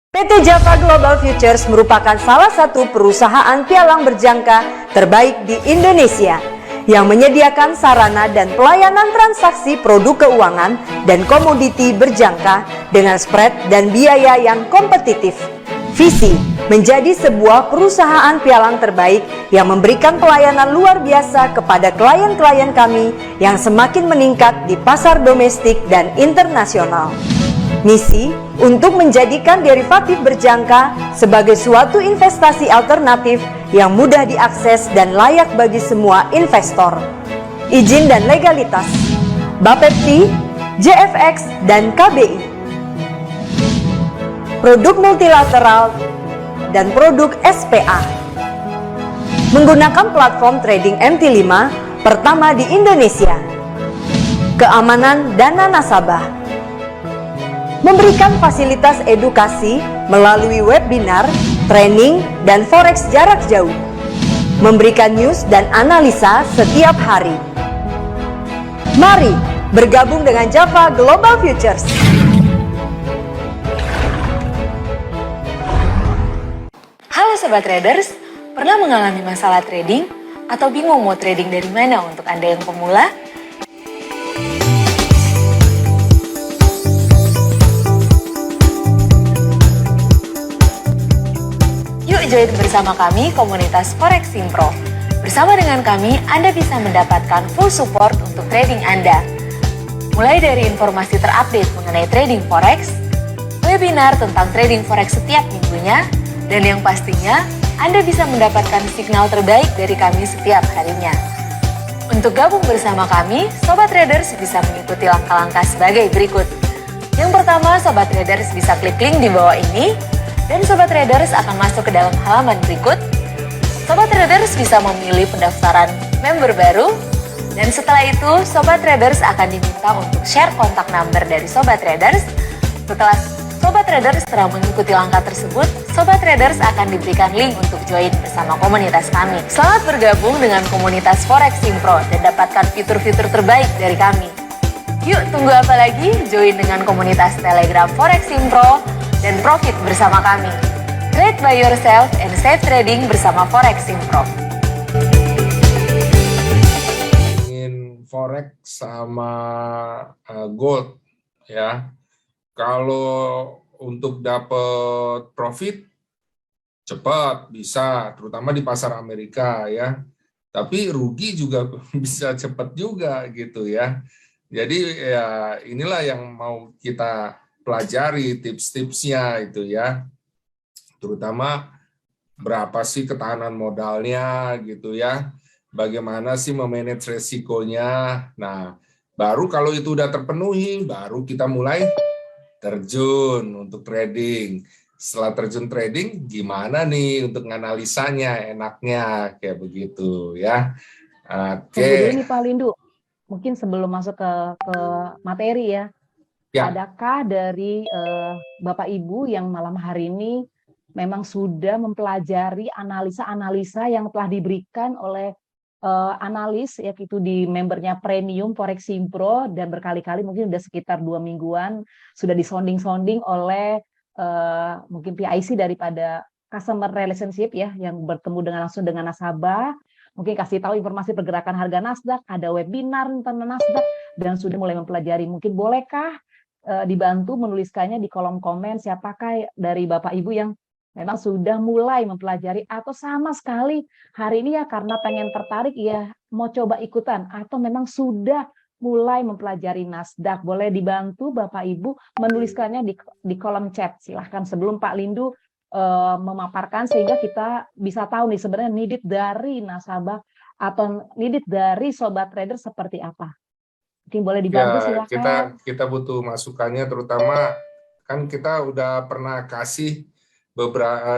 PT Java Global Futures merupakan salah satu perusahaan pialang berjangka terbaik di Indonesia yang menyediakan sarana dan pelayanan transaksi produk keuangan dan komoditi berjangka dengan spread dan biaya yang kompetitif. Visi menjadi sebuah perusahaan pialang terbaik yang memberikan pelayanan luar biasa kepada klien-klien kami yang semakin meningkat di pasar domestik dan internasional. Misi untuk menjadikan derivatif berjangka sebagai suatu investasi alternatif yang mudah diakses dan layak bagi semua investor. Izin dan legalitas Bapepti, JFX, dan KBI. Produk multilateral dan produk SPA. Menggunakan platform trading MT5 pertama di Indonesia. Keamanan dana nasabah. Memberikan fasilitas edukasi melalui webinar, training, dan forex jarak jauh. Memberikan news dan analisa setiap hari. Mari bergabung dengan Java Global Futures. Halo Sobat Traders, pernah mengalami masalah trading atau bingung mau trading dari mana untuk Anda yang pemula? Yuk join bersama kami komunitas Forex Simpro. Bersama dengan kami, Anda bisa mendapatkan full support untuk trading Anda. Mulai dari informasi terupdate mengenai trading Forex, webinar tentang trading Forex setiap minggunya, dan yang pastinya, Anda bisa mendapatkan signal terbaik dari kami setiap harinya. Untuk gabung bersama kami, Sobat Traders bisa mengikuti langkah-langkah sebagai berikut. Yang pertama, Sobat Traders bisa klik link di bawah ini, dan Sobat Traders akan masuk ke dalam halaman berikut. Sobat Traders bisa memilih pendaftaran member baru, dan setelah itu, Sobat Traders akan diminta untuk share kontak number dari Sobat Traders. Setelah Sobat Traders telah mengikuti langkah tersebut, Sobat Traders akan diberikan link untuk join bersama komunitas kami. Selamat bergabung dengan komunitas Forex Simpro dan dapatkan fitur-fitur terbaik dari kami. Yuk, tunggu apa lagi? Join dengan komunitas Telegram Forex Simpro dan profit bersama kami. Trade by yourself and safe trading bersama Forex Simpro. Ingin Forex sama gold ya. Kalau untuk dapat profit cepat bisa, terutama di pasar Amerika ya. Tapi rugi juga bisa cepat juga gitu ya. Jadi ya inilah yang mau kita pelajari tips-tipsnya itu ya. Terutama berapa sih ketahanan modalnya gitu ya. Bagaimana sih memanage resikonya. Nah, baru kalau itu udah terpenuhi, baru kita mulai terjun untuk trading. Setelah terjun trading, gimana nih untuk analisanya enaknya kayak begitu ya. Oke. Tunggu dulu nih Pak Lindu, mungkin sebelum masuk ke materi ya. Adakah dari Bapak Ibu yang malam hari ini memang sudah mempelajari analisa-analisa yang telah diberikan oleh analis, yaitu di membernya Premium Forex Simpro, dan berkali-kali mungkin sudah sekitar 2 mingguan sudah disonding-sonding oleh mungkin PIC daripada Customer Relationship ya, yang bertemu dengan langsung dengan nasabah, mungkin kasih tahu informasi pergerakan harga Nasdaq, ada webinar tentang Nasdaq, dan sudah mulai mempelajari. Mungkin bolehkah dibantu menuliskannya di kolom komen siapakah dari Bapak Ibu yang memang sudah mulai mempelajari atau sama sekali hari ini ya karena pengen tertarik ya mau coba ikutan, atau memang sudah mulai mempelajari Nasdaq. Boleh dibantu Bapak Ibu menuliskannya di kolom chat. Silahkan sebelum Pak Lindu memaparkan sehingga kita bisa tahu nih sebenarnya needed dari nasabah atau needed dari Sobat Trader seperti apa. Mungkin boleh dibantu ya, silakan. kita butuh masukannya, terutama kan kita udah pernah kasih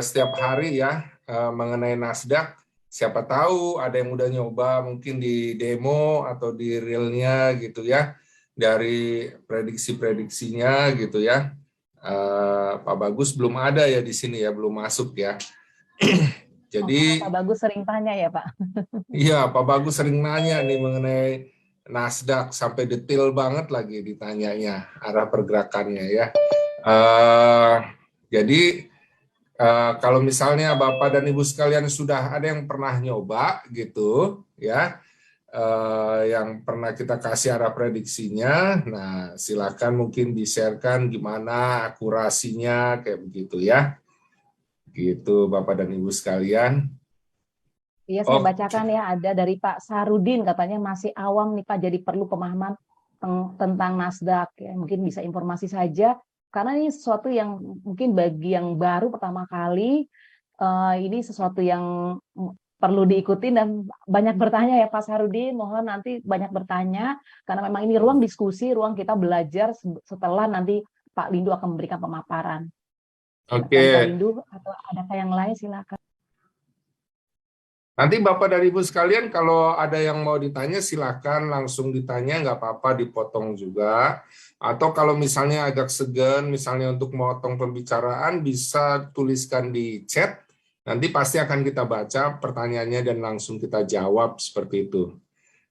setiap hari ya mengenai Nasdaq. Siapa tahu ada yang udah nyoba mungkin di demo atau di realnya gitu ya, dari prediksi-prediksinya gitu ya. Pak Bagus belum ada ya di sini ya, belum masuk ya. Jadi Pak Bagus sering tanya ya Pak. Iya, Pak Bagus sering nanya nih mengenai Nasdaq, sampai detail banget lagi ditanyanya arah pergerakannya ya. Jadi kalau misalnya Bapak dan Ibu sekalian sudah ada yang pernah nyoba gitu ya, yang pernah kita kasih arah prediksinya, nah silakan mungkin di-sharekan gimana akurasinya kayak begitu ya. Gitu Bapak dan Ibu sekalian. Iya, saya bacakan ya, ada dari Pak Sarudin, katanya masih awam nih Pak, jadi perlu pemahaman tentang Nasdaq. Ya, mungkin bisa informasi saja, karena ini sesuatu yang mungkin bagi yang baru pertama kali, ini sesuatu yang perlu diikuti dan banyak bertanya ya Pak Sarudin, mohon nanti banyak bertanya, karena memang ini ruang diskusi, ruang kita belajar setelah nanti Pak Lindu akan memberikan pemaparan. Oke. Pak Lindu, atau adakah yang lain, silakan. Nanti Bapak dan Ibu sekalian kalau ada yang mau ditanya silakan langsung ditanya, nggak apa-apa dipotong juga. Atau kalau misalnya agak segan, misalnya untuk memotong pembicaraan bisa tuliskan di chat, nanti pasti akan kita baca pertanyaannya dan langsung kita jawab seperti itu.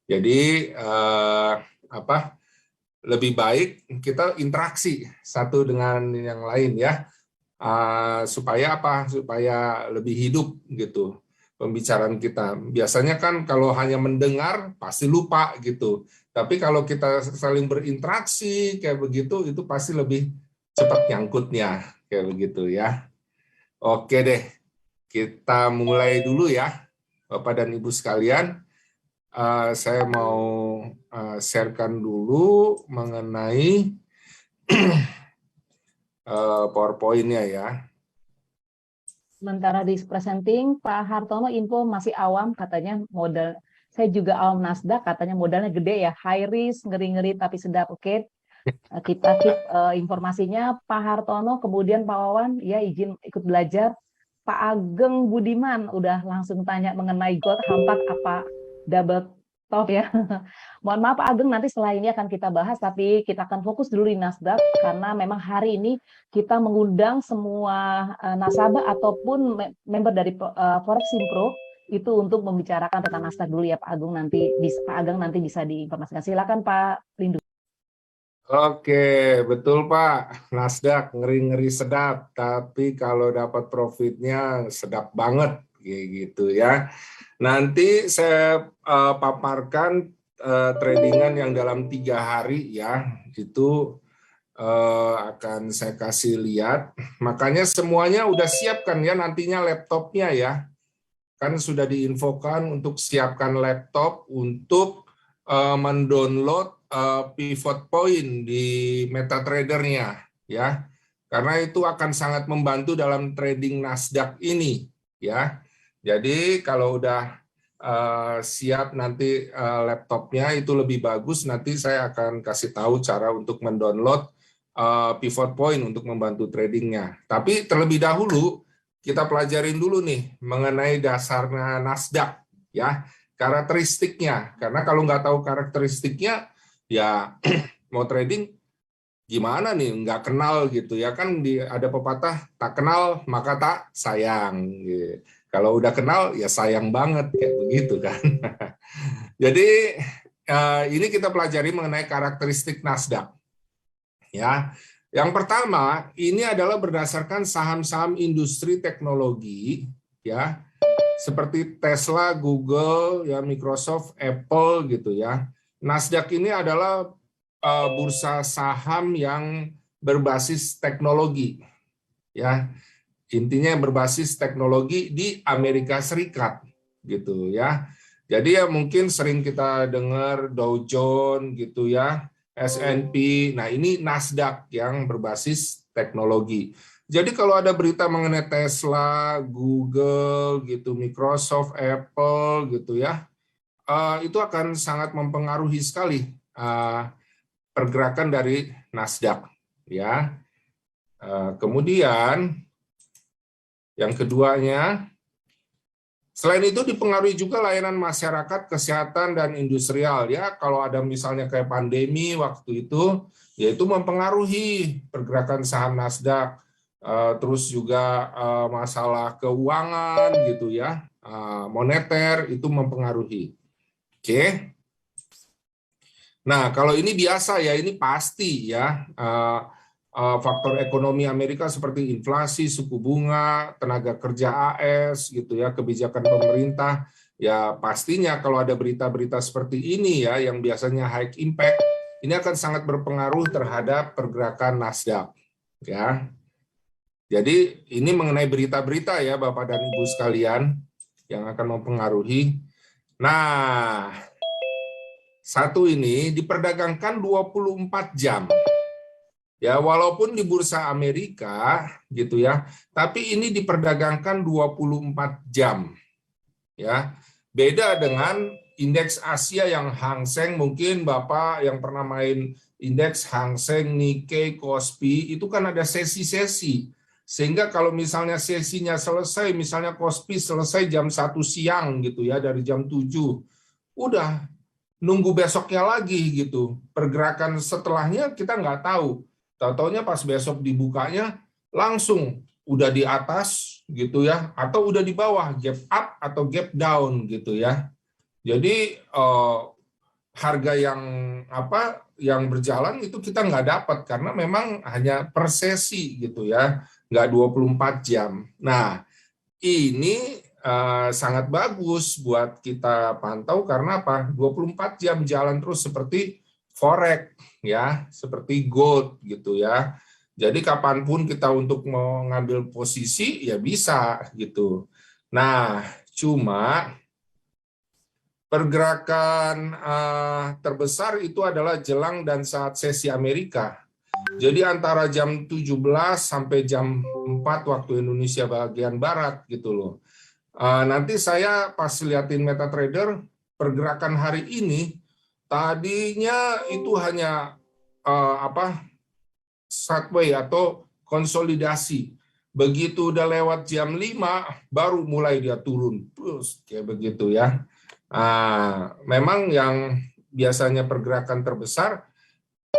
Jadi lebih baik kita interaksi satu dengan yang lain ya, supaya apa? Supaya lebih hidup gitu pembicaraan kita. Biasanya kan kalau hanya mendengar pasti lupa gitu. Tapi kalau kita saling berinteraksi kayak begitu, itu pasti lebih cepat nyangkutnya kayak begitu ya. Oke deh, kita mulai dulu ya, Bapak dan Ibu sekalian. Saya mau sharekan dulu mengenai PowerPoint-nya ya. Sementara di presenting, Pak Hartono info masih awam, katanya modal. Saya juga awam Nasdaq, katanya modalnya gede ya, high risk, ngeri-ngeri tapi sedap. Oke, kita keep informasinya. Pak Hartono, kemudian Pak Wawan, ya izin ikut belajar. Pak Ageng Budiman udah langsung tanya mengenai gold hampak apa double top ya. Mohon maaf Pak Ageng, nanti setelah ini akan kita bahas, tapi kita akan fokus dulu di Nasdaq karena memang hari ini kita mengundang semua nasabah ataupun member dari Foreximpro itu untuk membicarakan tentang Nasdaq dulu ya Pak Ageng, Pak Ageng nanti bisa diinformasikan. Silakan Pak Lindu. Oke, betul Pak. Nasdaq ngeri-ngeri sedap, tapi kalau dapat profitnya sedap banget gitu ya. Nanti saya paparkan tradingan yang dalam 3 hari ya, itu akan saya kasih lihat. Makanya semuanya udah siapkan ya nantinya laptopnya ya. Kan sudah diinfokan untuk siapkan laptop untuk mendownload pivot point di MetaTrader-nya ya. Karena itu akan sangat membantu dalam trading Nasdaq ini ya. Jadi kalau udah siap nanti laptopnya itu lebih bagus, nanti saya akan kasih tahu cara untuk mendownload pivot point untuk membantu tradingnya. Tapi terlebih dahulu kita pelajarin dulu nih mengenai dasarnya Nasdaq ya, karakteristiknya. Karena kalau nggak tahu karakteristiknya ya mau trading gimana nih, nggak kenal gitu ya kan, ada pepatah tak kenal maka tak sayang gitu. Kalau udah kenal ya sayang banget kayak begitu kan. Jadi ini kita pelajari mengenai karakteristik Nasdaq ya. Yang pertama ini adalah berdasarkan saham-saham industri teknologi ya, seperti Tesla, Google, ya Microsoft, Apple gitu ya. Nasdaq ini adalah bursa saham yang berbasis teknologi ya. Intinya berbasis teknologi di Amerika Serikat gitu ya. Jadi ya mungkin sering kita dengar Dow Jones gitu ya, S&P. Nah, ini Nasdaq yang berbasis teknologi. Jadi kalau ada berita mengenai Tesla, Google gitu, Microsoft, Apple gitu ya, itu akan sangat mempengaruhi sekali pergerakan dari Nasdaq ya. Kemudian yang keduanya, selain itu dipengaruhi juga layanan masyarakat, kesehatan, dan industrial. Ya, kalau ada misalnya kayak pandemi waktu itu, yaitu mempengaruhi pergerakan saham Nasdaq. Terus juga masalah keuangan gitu ya, moneter itu mempengaruhi. Oke. Nah, kalau ini biasa ya, ini pasti ya. faktor ekonomi Amerika seperti inflasi, suku bunga, tenaga kerja AS gitu ya, kebijakan pemerintah. Ya pastinya kalau ada berita-berita seperti ini ya yang biasanya high impact, ini akan sangat berpengaruh terhadap pergerakan Nasdaq ya. Jadi ini mengenai berita-berita ya Bapak dan Ibu sekalian yang akan mempengaruhi. Nah, satu ini diperdagangkan 24 jam. Ya, walaupun di bursa Amerika gitu ya, tapi ini diperdagangkan 24 jam. Ya. Beda dengan indeks Asia yang Hang Seng, mungkin Bapak yang pernah main indeks Hang Seng, Nikkei, Kospi, itu kan ada sesi-sesi. Sehingga kalau misalnya sesinya selesai, misalnya Kospi selesai jam 1 siang gitu ya, dari jam 7, udah nunggu besoknya lagi gitu. Pergerakan setelahnya kita nggak tahu. Tahu-taunya pas besok dibukanya langsung udah di atas gitu ya, atau udah di bawah, gap up atau gap down gitu ya. Jadi harga yang berjalan itu kita nggak dapat karena memang hanya per sesi gitu ya, nggak 24 jam. Nah, ini sangat bagus buat kita pantau karena apa? 24 jam jalan terus seperti forex ya, seperti gold gitu ya. Jadi kapanpun kita untuk mengambil posisi ya bisa gitu. Nah, cuma pergerakan terbesar itu adalah jelang dan saat sesi Amerika. Jadi antara jam 17 sampai jam 4 waktu Indonesia bagian Barat gitu loh. Nanti saya pas liatin MetaTrader, pergerakan hari ini tadinya itu hanya sideway atau konsolidasi. Begitu udah lewat jam 5, baru mulai dia turun. Terus kayak begitu ya. Memang yang biasanya pergerakan terbesar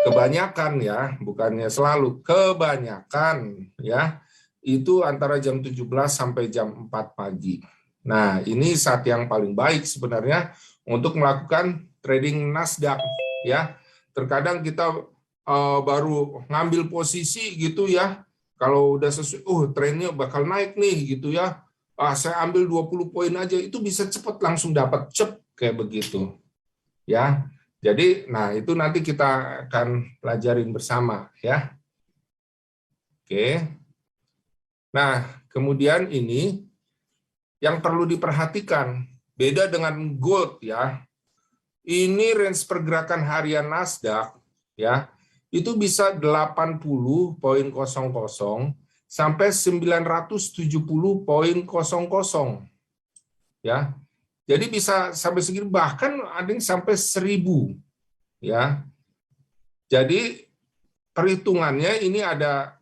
kebanyakan ya, bukannya selalu, kebanyakan ya, itu antara jam 17 sampai jam 4 pagi. Nah, ini saat yang paling baik sebenarnya untuk melakukan trading Nasdaq ya. Terkadang kita baru ngambil posisi gitu ya, kalau udah sesuai, trennya bakal naik nih gitu ya, saya ambil 20 poin aja, itu bisa cepat langsung dapat kayak begitu ya. Jadi, nah itu nanti kita akan pelajarin bersama ya. Oke. Nah, kemudian ini yang perlu diperhatikan, beda dengan gold ya. Ini range pergerakan harian Nasdaq ya, itu bisa 80.00 sampai 970.00 ya. Jadi bisa sampai segitu, bahkan ada yang sampai 1.000 ya. Jadi perhitungannya ini ada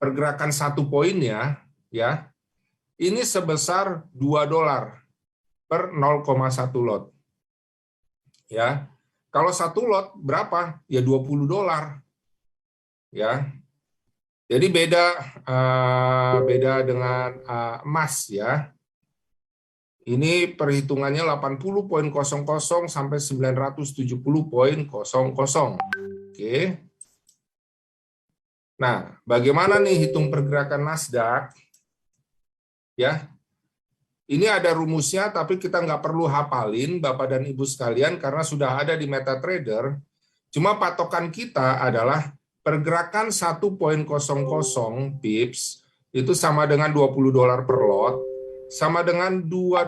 pergerakan 1 poinnya ya. Ini sebesar $2 per 0,1 lot. Ya. Kalau 1 lot berapa? Ya $20. Ya. Jadi beda dengan emas ya. Ini perhitungannya 80.00 sampai 970.00. Oke. Nah, bagaimana nih hitung pergerakan Nasdaq? Ya. Ini ada rumusnya, tapi kita nggak perlu hafalin, Bapak dan Ibu sekalian, karena sudah ada di MetaTrader. Cuma patokan kita adalah pergerakan 1.00 pips itu sama dengan $20 per lot, sama dengan $2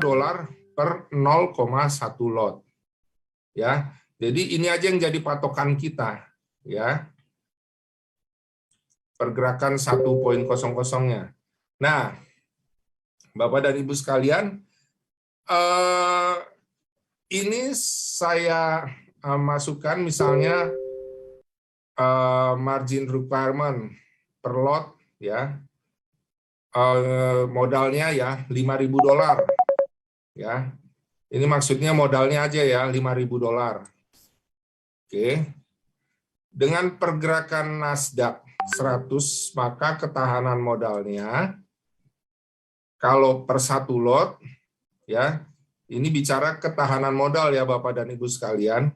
per 0,1 lot. Ya. Jadi ini aja yang jadi patokan kita, ya. Pergerakan 1.00-nya. Nah, Bapak dan Ibu sekalian, ini saya masukkan misalnya margin requirement per lot ya, modalnya ya $5.000 ya. Ini maksudnya modalnya aja ya $5.000. Oke. Dengan pergerakan Nasdaq 100, maka ketahanan modalnya kalau per 1 lot ya, ini bicara ketahanan modal ya Bapak dan Ibu sekalian.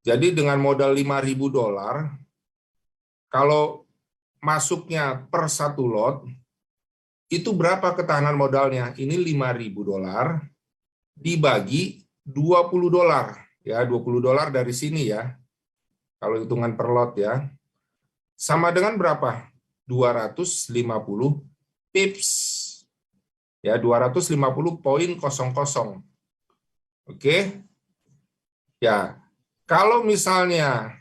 Jadi dengan modal $5.000, kalau masuknya per satu lot, itu berapa ketahanan modalnya? Ini $5.000 dibagi $20. Ya, $20 dari sini ya. Kalau hitungan per lot ya. Sama dengan berapa? 250 pips. Ya, 250.00. Oke. Ya, kalau misalnya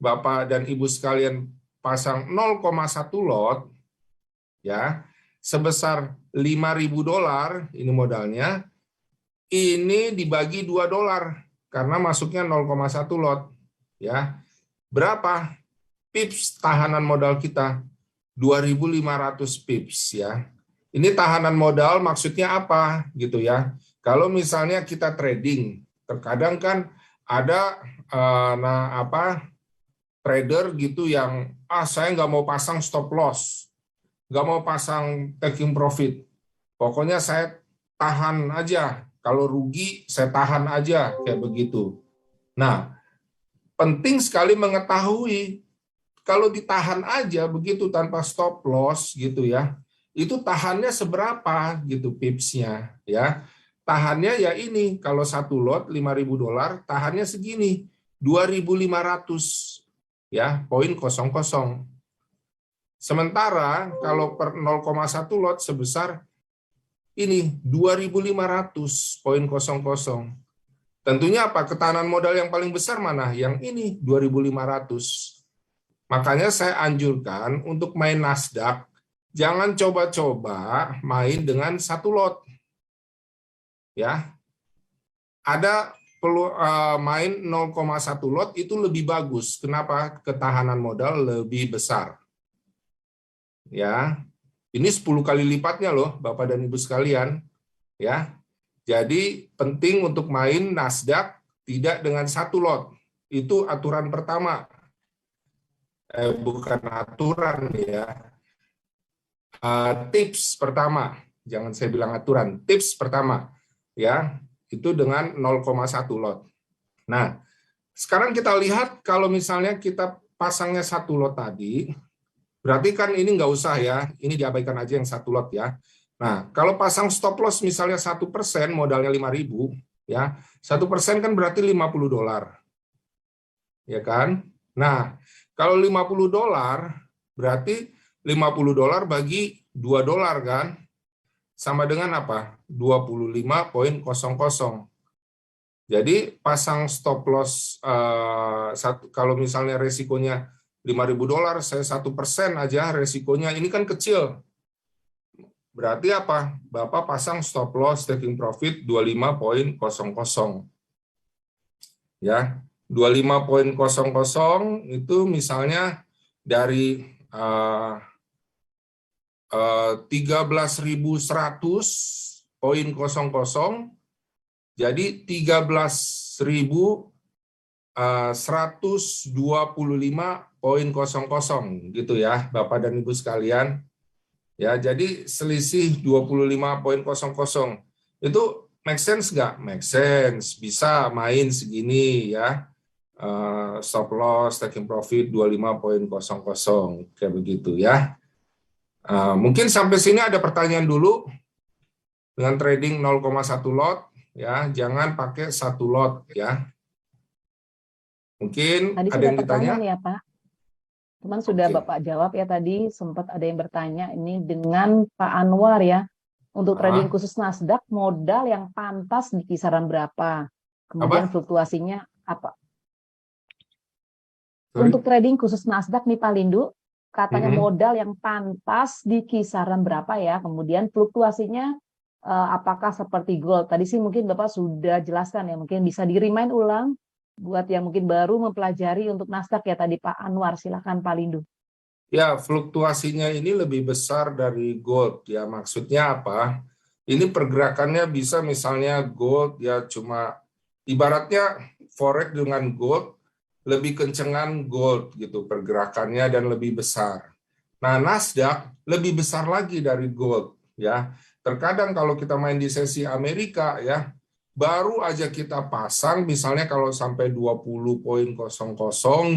Bapak dan Ibu sekalian pasang 0,1 lot, ya, sebesar $5.000, ini modalnya, ini dibagi $2 karena masuknya 0,1 lot, ya. Berapa pips tahanan modal kita? 2.500 pips, ya. Ini tahanan modal maksudnya apa gitu ya? Kalau misalnya kita trading, terkadang kan ada trader gitu yang saya nggak mau pasang stop loss, nggak mau pasang taking profit, pokoknya saya tahan aja, kalau rugi saya tahan aja, kayak begitu. Nah, penting sekali mengetahui kalau ditahan aja begitu tanpa stop loss gitu ya, itu tahannya seberapa gitu pipsnya ya. Tahannya ya ini, kalau satu lot $5.000, tahannya segini, 2.500 ya, 0,00. Sementara kalau per 0,1 lot sebesar ini 2.500, 0,00. Tentunya apa? Ketahanan modal yang paling besar mana? Yang ini 2.500. Makanya saya anjurkan untuk main Nasdaq, jangan coba-coba main dengan satu lot. Ya, ada main 0,1 lot itu lebih bagus. Kenapa? Ketahanan modal lebih besar. Ya, ini 10 kali lipatnya loh, Bapak dan Ibu sekalian. Ya, jadi penting untuk main Nasdaq tidak dengan satu lot. Itu aturan pertama. Bukan aturan ya. Tips pertama. Jangan saya bilang aturan. Tips pertama. Ya, itu dengan 0,1 lot. Nah, sekarang kita lihat kalau misalnya kita pasangnya satu lot tadi, berarti kan ini nggak usah ya, ini diabaikan aja yang satu lot ya. Nah, kalau pasang stop loss misalnya 1%, modalnya 5.000, ya, 1% kan berarti $50, ya kan? Nah, kalau $50 berarti $50 bagi $2 kan? Sama dengan apa? 25.00. Jadi pasang stop loss kalau misalnya resikonya $5.000, saya 1% aja resikonya, ini kan kecil. Berarti apa? Bapak pasang stop loss taking profit 25.00. Ya, 25.00 itu misalnya dari 13.100.00, jadi 13.125.00 gitu ya, Bapak dan Ibu sekalian. Ya, jadi selisih 25.00 itu make sense nggak? Make sense, bisa main segini ya. Stop loss taking profit 25.00 kayak begitu ya. Mungkin sampai sini ada pertanyaan dulu dengan trading 0,1 lot ya, jangan pakai satu lot ya. Mungkin tadi ada yang ditanya ya Pak. Teman sudah Bapak jawab ya, tadi sempat ada yang bertanya ini dengan Pak Anwar ya. Untuk trading khusus Nasdaq, modal yang pantas di kisaran berapa? Kemudian fluktuasinya apa? Untuk trading khusus Nasdaq nih Pak Lindu, katanya modal yang pantas di kisaran berapa ya? Kemudian fluktuasinya apakah seperti gold? Tadi sih mungkin Bapak sudah jelaskan ya, mungkin bisa di-remind ulang buat yang mungkin baru mempelajari untuk Nasdaq ya tadi Pak Anwar. Silakan Pak Lindu. Ya, fluktuasinya ini lebih besar dari gold ya. Maksudnya apa? Ini pergerakannya bisa misalnya gold ya cuma ibaratnya forex dengan gold lebih kencengan gold gitu pergerakannya dan lebih besar. Nah, Nasdaq lebih besar lagi dari gold ya. Terkadang kalau kita main di sesi Amerika ya, baru aja kita pasang, misalnya kalau sampai 20.00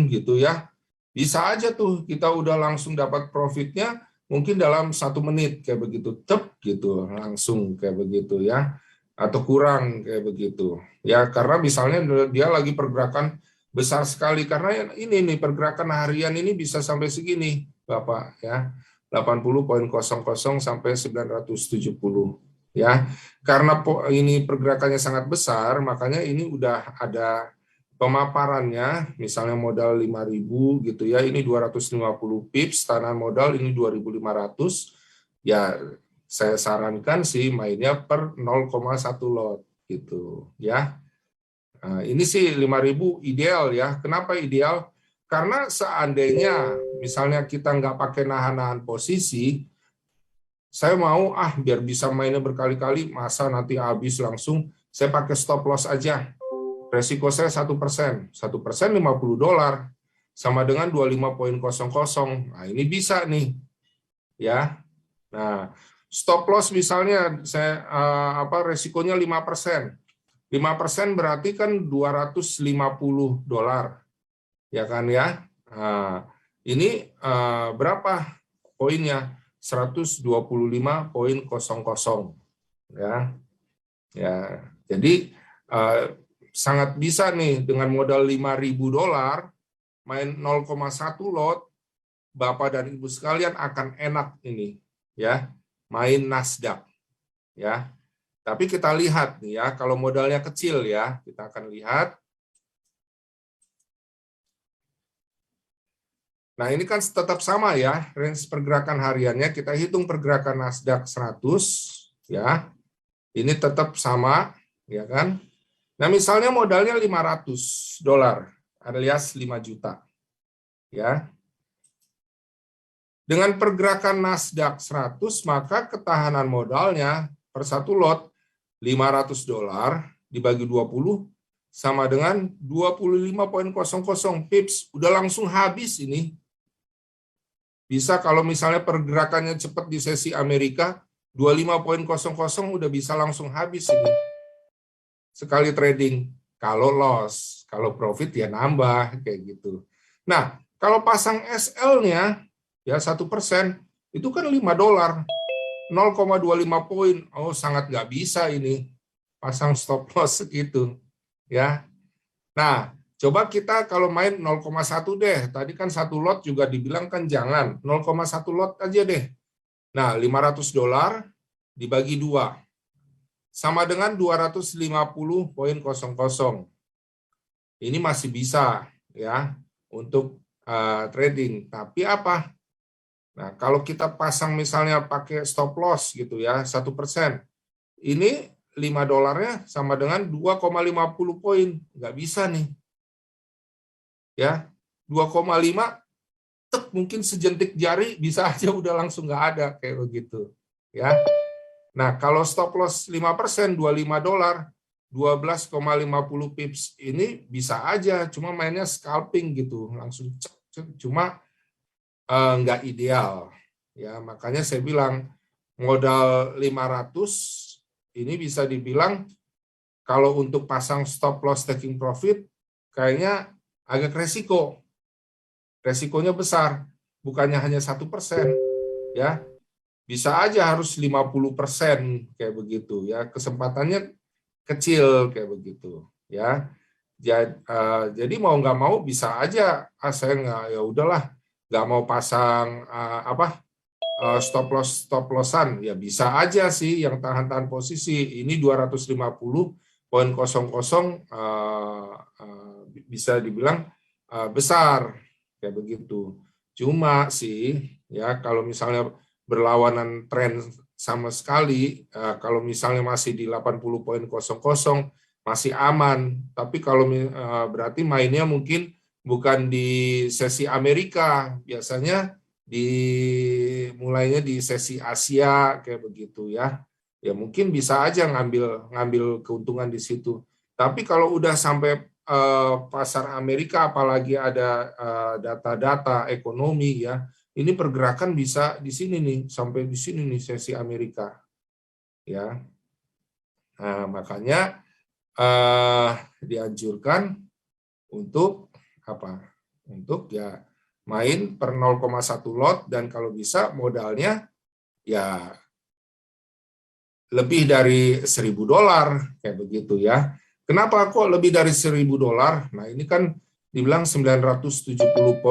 gitu ya, bisa aja tuh kita udah langsung dapat profitnya mungkin dalam 1 menit kayak begitu, tep gitu, langsung kayak begitu ya, atau kurang kayak begitu ya, karena misalnya dia lagi pergerakan besar sekali, karena ini nih pergerakan harian ini bisa sampai segini Bapak ya, 80.00 sampai 970 ya, karena ini pergerakannya sangat besar, makanya ini udah ada pemaparannya, misalnya modal 5.000 gitu ya, ini 250 pips, tanah modal ini 2.500, ya saya sarankan sih mainnya per 0,1 lot gitu ya. Nah, ini sih 5.000 ideal ya. Kenapa ideal? Karena seandainya misalnya kita nggak pakai nahan-nahan posisi, saya mau biar bisa mainnya berkali-kali, masa nanti habis langsung, saya pakai stop loss aja. Resiko saya 1%, 1% $50, sama dengan 25.00. Nah ini bisa nih, ya. Nah stop loss misalnya saya resikonya 5%, 5% berarti kan $250, ya kan ya. Nah, ini berapa poinnya? 125.00 ya. Ya, jadi sangat bisa nih dengan modal $5.000 main 0,1 lot, Bapak dan Ibu sekalian akan enak ini ya, main Nasdaq ya. Tapi kita lihat nih ya, kalau modalnya kecil ya, kita akan lihat. Nah, ini kan tetap sama ya, range pergerakan hariannya, kita hitung pergerakan Nasdaq 100 ya. Ini tetap sama, ya kan? Nah, misalnya modalnya $500 alias 5 juta. Ya. Dengan pergerakan Nasdaq 100, maka ketahanan modalnya per satu lot $500 dibagi 20 sama dengan 25.00 pips, udah langsung habis ini. Bisa kalau misalnya pergerakannya cepat di sesi Amerika, 25.00 udah bisa langsung habis ini. Sekali trading, kalau loss, kalau profit ya nambah, kayak gitu. Nah, kalau pasang SL-nya, ya 1%, itu kan $5, 0,25 poin. Oh, sangat nggak bisa ini, pasang stop loss segitu. Ya. Nah, coba kita kalau main 0,1 deh, tadi kan 1 lot juga dibilang kan jangan, 0,1 lot aja deh. Nah, $500 dibagi 2, sama dengan 250.00. Ini masih bisa ya untuk trading, tapi apa? Nah, kalau kita pasang misalnya pakai stop loss gitu ya, 1%, ini $5 sama dengan 2,50 poin, nggak bisa nih. Ya, 2,5 mungkin sejentik jari bisa aja udah langsung nggak ada kayak begitu. Ya. Nah, kalau stop loss 5%, $25, 12,50 pips ini bisa aja, cuma mainnya scalping gitu, langsung cuma nggak ideal. Ya, makanya saya bilang modal 500 ini bisa dibilang kalau untuk pasang stop loss taking profit kayaknya agak resiko. Resikonya besar, bukannya hanya 1%, ya. Bisa aja harus 50% kayak begitu ya. Kesempatannya kecil kayak begitu, ya. Jadi mau nggak mau bisa aja saya nggak, ya udahlah, nggak mau pasang stop lossan, ya bisa aja sih yang tahan posisi ini 250.00 bisa dibilang besar kayak begitu. Cuma sih ya kalau misalnya berlawanan tren sama sekali, kalau misalnya masih di 80.00 masih aman, tapi kalau berarti mainnya mungkin bukan di sesi Amerika, biasanya mulainya di sesi Asia kayak begitu ya. Ya mungkin bisa aja ngambil keuntungan di situ. Tapi kalau udah sampai pasar Amerika, apalagi ada data-data ekonomi ya, ini pergerakan bisa di sini nih, sampai di sini nih sesi Amerika. Ya. Nah, makanya dianjurkan untuk apa? Untuk ya main per 0,1 lot, dan kalau bisa modalnya ya lebih dari $1.000 kayak begitu ya. Kenapa kok lebih dari $1.000? Nah, ini kan dibilang 970.00.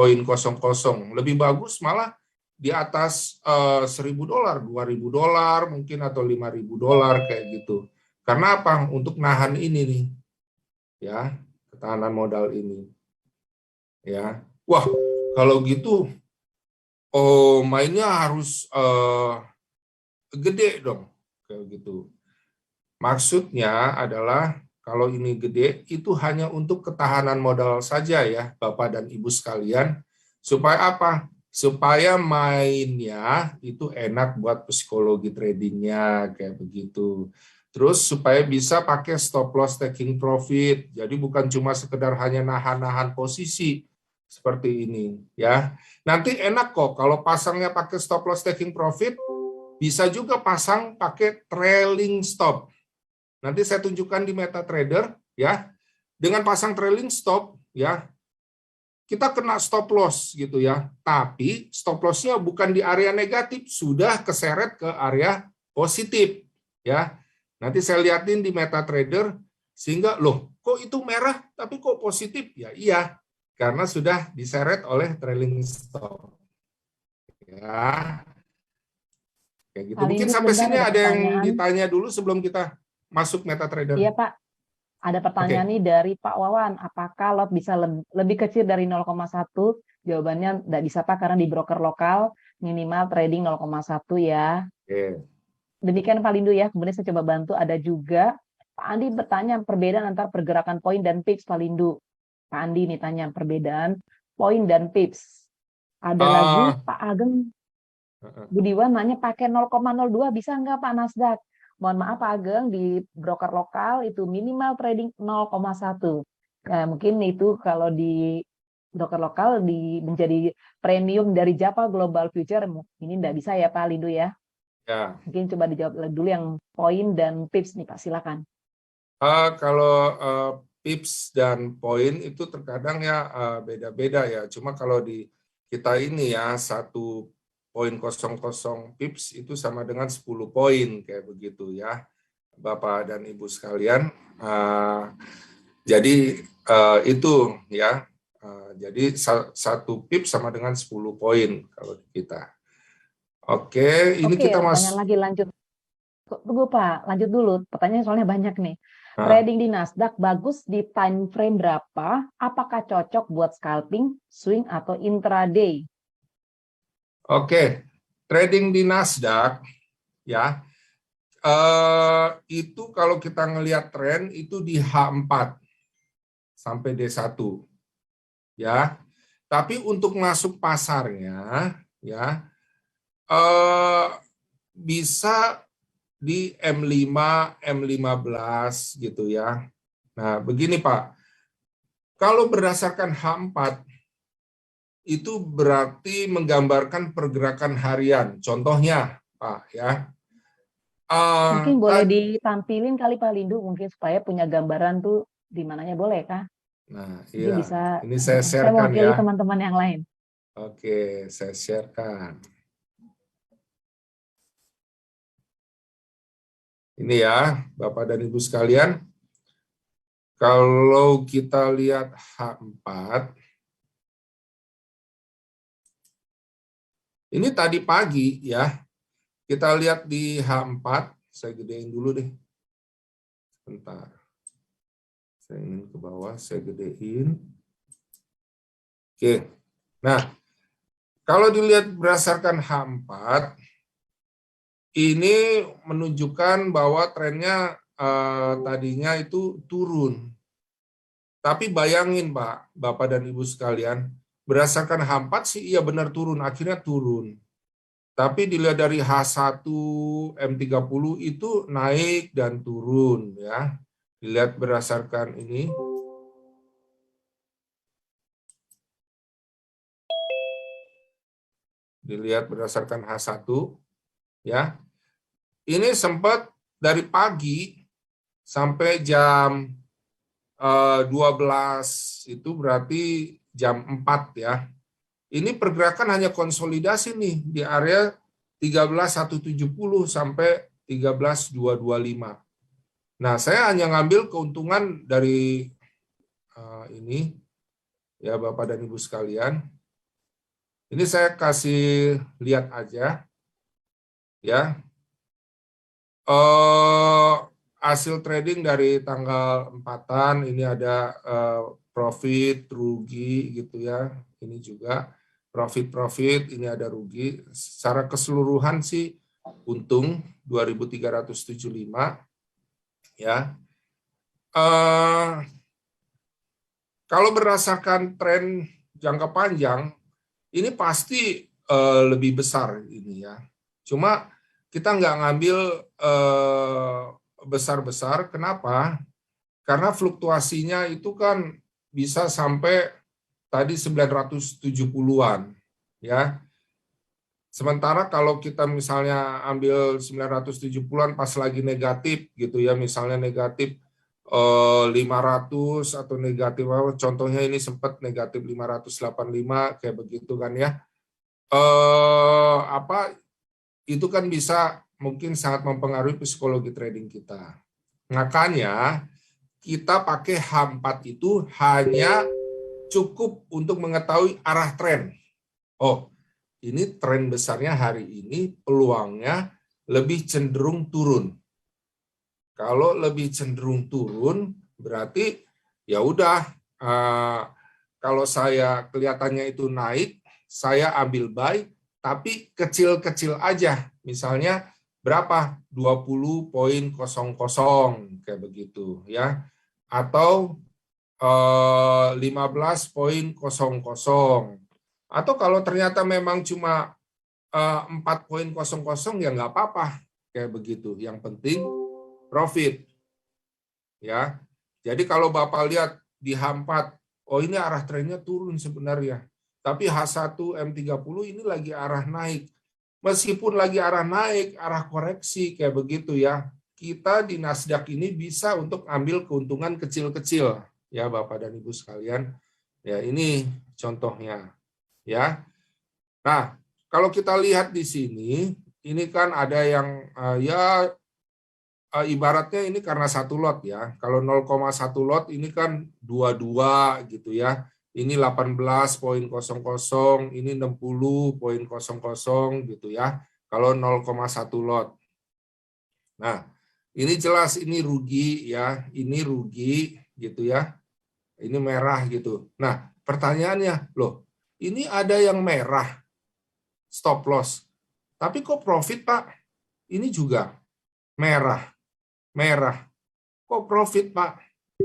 Lebih bagus malah di atas $1.000, $2.000 mungkin, atau $5.000 kayak gitu. Karena apa? Untuk nahan ini nih. Ya, ketahanan modal ini. Ya. Wah, kalau gitu mainnya harus gede dong kayak gitu. Maksudnya adalah kalau ini gede itu hanya untuk ketahanan modal saja ya Bapak dan Ibu sekalian, supaya apa? Supaya mainnya itu enak buat psikologi tradingnya kayak begitu. Terus supaya bisa pakai stop loss taking profit. Jadi bukan cuma sekedar hanya nahan-nahan posisi seperti ini ya. Nanti enak kok kalau pasangnya pakai stop loss taking profit, bisa juga pasang pakai trailing stop. Nanti saya tunjukkan di MetaTrader ya. Dengan pasang trailing stop ya, kita kena stop loss gitu ya. Tapi stop loss-nya bukan di area negatif, sudah keseret ke area positif ya. Nanti saya liatin di MetaTrader, sehingga loh kok itu merah tapi kok positif? Ya iya, karena sudah diseret oleh trailing stop. Ya. Kayak gitu. Mungkin sampai sini ada yang ditanya dulu sebelum kita masuk MetaTrader. Iya Pak, ada pertanyaan nih dari Pak Wawan. Apakah lot bisa lebih kecil dari 0,1? Jawabannya tidak bisa Pak, karena di broker lokal minimal trading 0,1 ya. Oke. Demikian Pak Lindu ya. Kemudian saya coba bantu. Ada juga Pak Andi bertanya perbedaan antara pergerakan poin dan pips Pak Lindu. Pak Andi nih tanya perbedaan poin dan pips. Ada lagi Pak Ageng Budiwan nanya pakai 0,02 bisa nggak Pak Nasdaq? Mohon maaf Pak Ageng, di broker lokal itu minimal trading 0,1. Nah, mungkin itu kalau di broker lokal menjadi premium dari Japa Global Future, ini nggak bisa ya Pak Lindu ya? Ya. Mungkin coba dijawab dulu yang poin dan pips nih Pak, silakan. Kalau pips dan poin itu terkadang ya beda-beda ya. Cuma kalau di kita ini ya 1,00 pips itu sama dengan 10 poin kayak begitu ya, Bapak dan Ibu sekalian. Jadi itu ya. Jadi 1 pips sama dengan 10 poin kalau kita. Oke, ini kita pertanyaan lagi lanjut. Tunggu Pak, lanjut dulu. Pertanyaan soalnya banyak nih. Trading di Nasdaq bagus di time frame berapa? Apakah cocok buat scalping, swing, atau intraday? Oke, trading di Nasdaq ya, itu kalau kita ngelihat tren itu di H4 sampai D1 ya. Tapi untuk masuk pasarnya ya bisa di M5, M15 gitu ya. Nah, begini Pak. Kalau berdasarkan H4 itu berarti menggambarkan pergerakan harian. Contohnya, Pak, ya. Mungkin boleh ditampilin kali Pak Lindu, mungkin supaya punya gambaran tuh di mananya, boleh kah? Nah, iya. Bisa, ini saya sharekan saya mewakili teman-teman yang lain. Oke, saya sharekan. Ini ya, Bapak dan Ibu sekalian. Kalau kita lihat H4, ini tadi pagi ya, kita lihat di H4, saya gedein dulu deh. Sebentar. Saya ingin ke bawah, saya gedein. Oke. Nah, kalau dilihat berdasarkan H4, ini menunjukkan bahwa trennya tadinya itu turun. Tapi bayangin Pak, Bapak dan Ibu sekalian, berdasarkan H4 sih iya benar turun, akhirnya turun. Tapi dilihat dari H1, M30 itu naik dan turun ya. Dilihat berdasarkan ini. Dilihat berdasarkan H1 ya. Ini sempat dari pagi sampai jam 12 itu berarti jam 4 ya. Ini pergerakan hanya konsolidasi nih di area 13.170 sampai 13.225. Nah, saya hanya ngambil keuntungan dari ini ya Bapak dan Ibu sekalian. Ini saya kasih lihat aja ya. Hasil trading dari tanggal 4-an ini ada profit, rugi gitu ya. Ini juga profit, ini ada rugi. Secara keseluruhan sih untung 2.375 ya. Kalau berdasarkan tren jangka panjang, ini pasti lebih besar ini ya. Cuma kita nggak ngambil besar-besar. Kenapa? Karena fluktuasinya itu kan bisa sampai tadi 970-an ya. Sementara kalau kita misalnya ambil 970-an pas lagi negatif gitu ya, misalnya negatif 500 atau negatif, contohnya ini sempat negatif 585 kayak begitu kan ya. Itu kan bisa mungkin sangat mempengaruhi psikologi trading kita. Makanya kita pakai H4 itu hanya cukup untuk mengetahui arah tren. Oh, ini tren besarnya hari ini peluangnya lebih cenderung turun. Kalau lebih cenderung turun, berarti ya udah. Kalau saya kelihatannya itu naik, saya ambil buy, tapi kecil-kecil aja. Misalnya berapa? 20.00 kayak begitu ya. Atau 15.00. Atau kalau ternyata memang cuma 4.00 ya nggak apa-apa kayak begitu. Yang penting profit. Ya. Jadi kalau Bapak lihat di H4, oh ini arah trennya turun sebenarnya. Tapi H1 M30 ini lagi arah naik. Meskipun lagi arah naik, arah koreksi kayak begitu ya. Kita di Nasdaq ini bisa untuk ambil keuntungan kecil-kecil ya Bapak dan Ibu sekalian. Ya, ini contohnya ya. Nah, kalau kita lihat di sini, ini kan ada yang ibaratnya ini karena satu lot ya. Kalau 0,1 lot ini kan 22 gitu ya. Ini 18.00, ini 60.00 gitu ya. Kalau 0,1 lot. Nah, ini jelas ini rugi ya. Ini rugi gitu ya. Ini merah gitu. Nah, pertanyaannya, loh, ini ada yang merah stop loss. Tapi kok profit, Pak? Ini juga merah. Kok profit, Pak?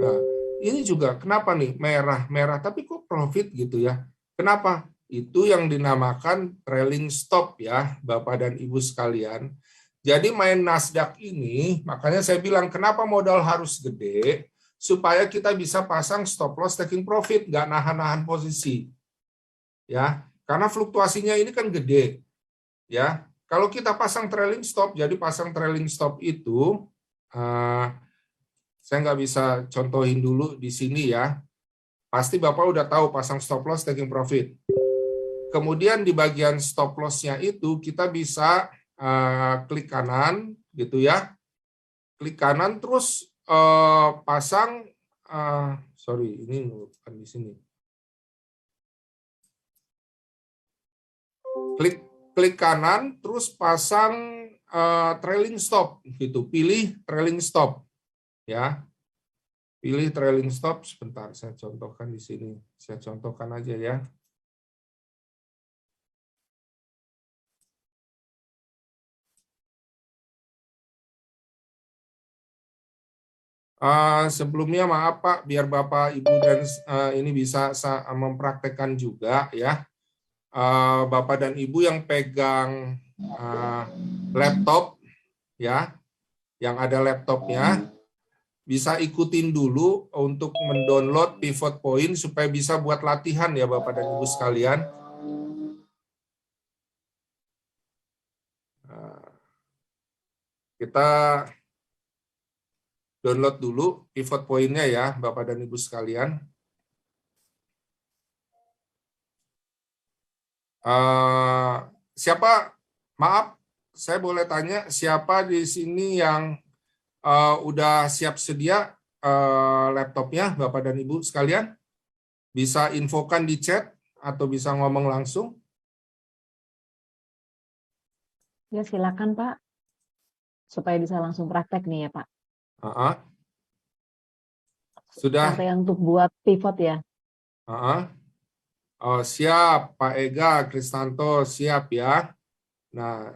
Nah, ini juga kenapa nih merah, tapi kok profit gitu ya? Kenapa? Itu yang dinamakan trailing stop ya, Bapak dan Ibu sekalian. Jadi main Nasdaq ini, makanya saya bilang kenapa modal harus gede, supaya kita bisa pasang stop loss taking profit, nggak nahan-nahan posisi. Ya, karena fluktuasinya ini kan gede. Ya, kalau kita pasang trailing stop, jadi pasang trailing stop itu saya nggak bisa contohin dulu di sini ya. Pasti Bapak udah tahu pasang stop loss taking profit. Kemudian di bagian stop loss-nya itu kita bisa klik kanan gitu ya. Klik kanan terus pasang sorry ini bukan di sini. Klik kanan terus pasang trailing stop gitu. Pilih trailing stop. Ya, pilih trailing stop. Sebentar, saya contohkan di sini. Saya contohkan aja ya. Sebelumnya maaf Pak, biar Bapak Ibu dan ini bisa mempraktekkan juga ya. Bapak dan Ibu yang pegang laptop ya, yang ada laptopnya, bisa ikutin dulu untuk mendownload pivot point supaya bisa buat latihan ya Bapak dan Ibu sekalian. Kita download dulu pivot point-nya ya, Bapak dan Ibu sekalian. Siapa, maaf, saya boleh tanya, siapa di sini yang udah siap sedia laptopnya, Bapak dan Ibu sekalian? Bisa infokan di chat atau bisa ngomong langsung? Ya, silakan Pak. Supaya bisa langsung praktek nih ya Pak. Sudah. Sampai untuk buat pivot ya. Oh, siap, Pak Ega, Kristanto, siap ya. Nah,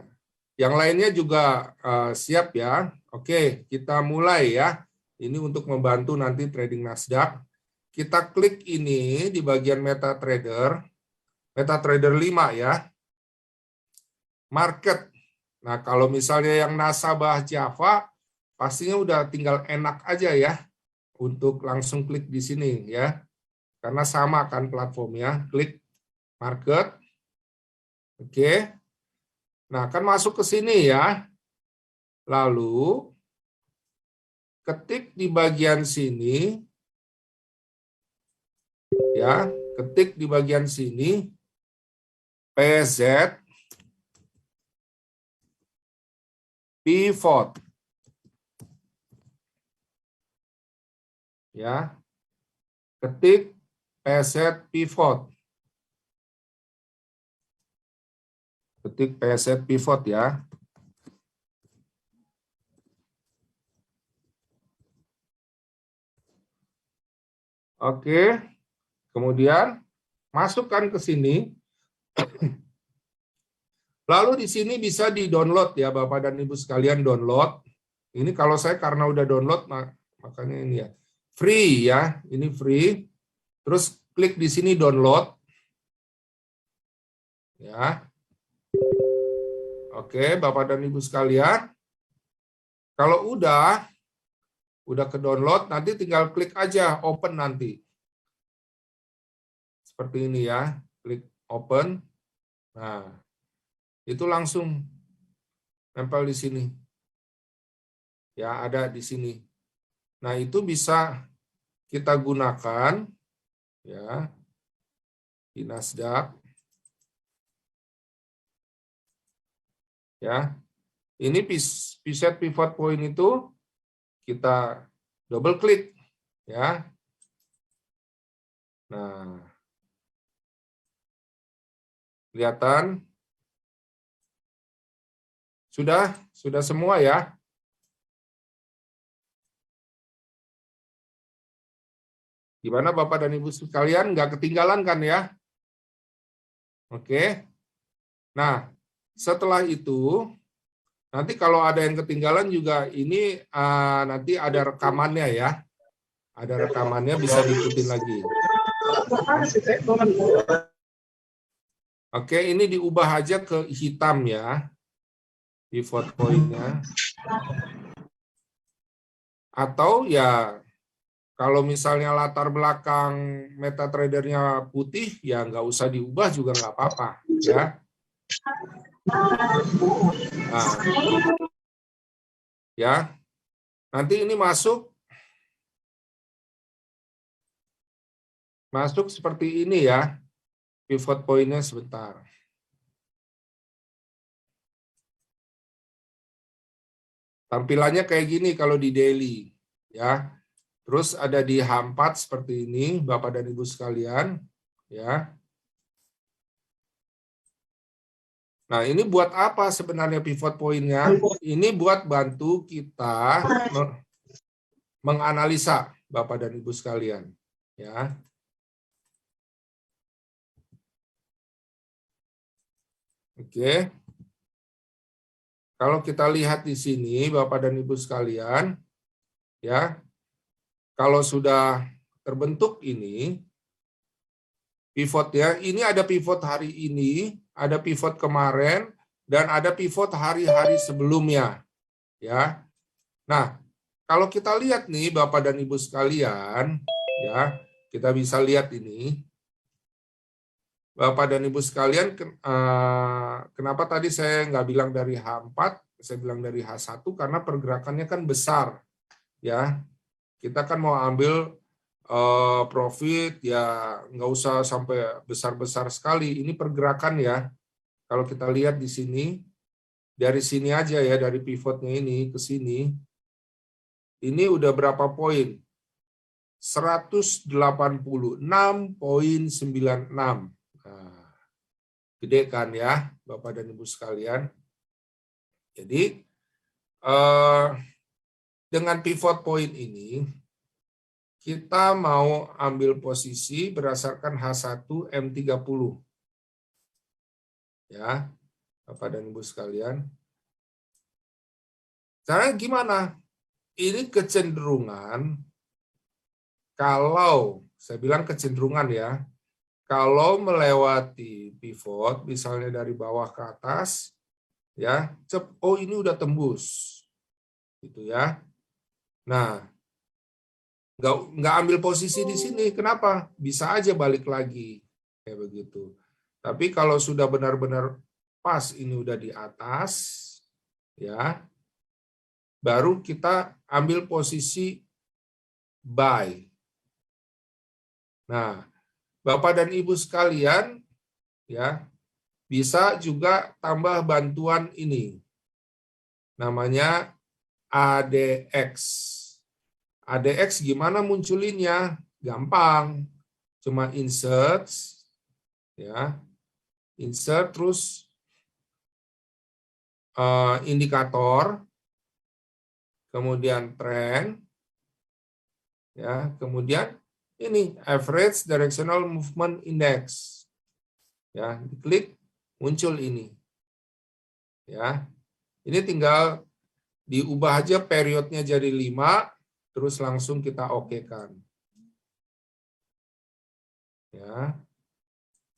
yang lainnya juga siap ya. Oke, kita mulai ya. Ini untuk membantu nanti trading Nasdaq. Kita klik ini di bagian MetaTrader 5 ya. Market. Nah, kalau misalnya yang nasabah Java, pastinya udah tinggal enak aja ya untuk langsung klik di sini ya. Karena sama kan platformnya, klik market. Oke. Nah, kan masuk ke sini ya. Lalu ketik di bagian sini ya, ketik di bagian sini PZ pivot. Ya. Ketik PZ pivot. Ketik PZ pivot ya. Oke. Kemudian masukkan ke sini. Lalu di sini bisa di-download ya Bapak dan Ibu sekalian, download. Ini kalau saya karena udah download makanya ini ya. Free ya, ini free. Terus klik di sini download. Ya. Oke, Bapak dan Ibu sekalian. Kalau udah ke download, nanti tinggal klik aja open nanti. Seperti ini ya, klik open. Nah, itu langsung nempel di sini. Ya, ada di sini. Nah, itu bisa kita gunakan ya di Nasdaq. Ya. Ini preset pivot point itu kita double klik ya. Nah, kelihatan sudah semua ya. Gimana Bapak dan Ibu sekalian, nggak ketinggalan kan ya? Oke. Nah, setelah itu nanti kalau ada yang ketinggalan juga ini nanti ada rekamannya ya. Ada rekamannya, bisa diikutin lagi. Oke, ini diubah aja ke hitam ya. Pivot point-nya. Atau ya kalau misalnya latar belakang MetaTrader-nya putih, ya nggak usah diubah juga nggak apa-apa ya. Nah, ya, nanti ini masuk seperti ini ya, pivot point-nya sebentar. Tampilannya kayak gini kalau di daily, ya. Terus ada di H4 seperti ini, Bapak dan Ibu sekalian, ya. Nah, ini buat apa sebenarnya pivot point-nya? Ini buat bantu kita menganalisa, Bapak dan Ibu sekalian, ya. Oke. Kalau kita lihat di sini, Bapak dan Ibu sekalian, ya. Kalau sudah terbentuk ini, pivotnya, ini ada pivot hari ini, ada pivot kemarin, dan ada pivot hari-hari sebelumnya. Ya. Nah, kalau kita lihat nih Bapak dan Ibu sekalian, ya, kita bisa lihat ini. Bapak dan Ibu sekalian, kenapa tadi saya nggak bilang dari H4, saya bilang dari H1, karena pergerakannya kan besar. ya. Kita kan mau ambil profit ya, nggak usah sampai besar-besar sekali. Ini pergerakan ya. Kalau kita lihat di sini, dari sini aja ya, dari pivotnya ini ke sini, ini udah berapa poin? 186,96. Nah, gede kan ya, Bapak dan Ibu sekalian. Jadi, dengan pivot point ini, kita mau ambil posisi berdasarkan H1 M30. Ya, Bapak dan Ibu sekalian. Caranya gimana? Ini kecenderungan, kalau, saya bilang kecenderungan ya, kalau melewati pivot, misalnya dari bawah ke atas, ya, oh ini udah tembus. Gitu ya. Nah, nggak ambil posisi di sini, kenapa? Bisa aja balik lagi, kayak begitu. Tapi kalau sudah benar-benar pas ini udah di atas, ya, baru kita ambil posisi buy. Nah, Bapak dan Ibu sekalian, ya, bisa juga tambah bantuan ini, namanya ADX. ADX gimana munculinnya? Gampang, cuma insert, ya, insert terus indikator, kemudian trend, ya, kemudian ini average directional movement index, ya, diklik muncul ini, ya, ini tinggal diubah aja periodnya jadi 5, terus langsung kita oke-kan. Ya.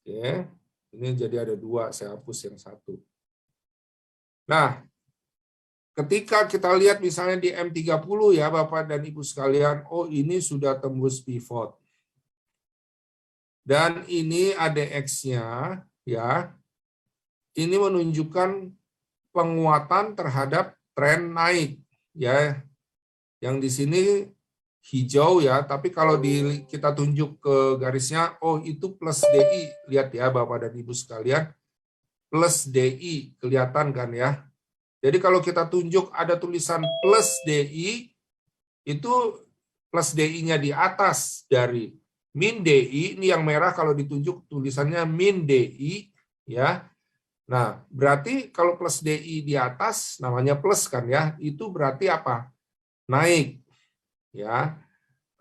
Oke. Ini jadi ada 2, saya hapus yang 1. Nah, ketika kita lihat misalnya di M30 ya Bapak dan Ibu sekalian, oh ini sudah tembus pivot. Dan ini ADX-nya ya. Ini menunjukkan penguatan terhadap tren naik ya. Yang di sini hijau ya, tapi kalau kita tunjuk ke garisnya, oh itu plus DI. Lihat ya Bapak dan Ibu sekalian, plus DI, kelihatan kan ya. Jadi kalau kita tunjuk ada tulisan plus DI, itu plus DI-nya di atas dari min DI, ini yang merah kalau ditunjuk tulisannya min DI, ya. Nah, berarti kalau plus DI di atas, namanya plus kan ya, itu berarti apa? Naik, ya.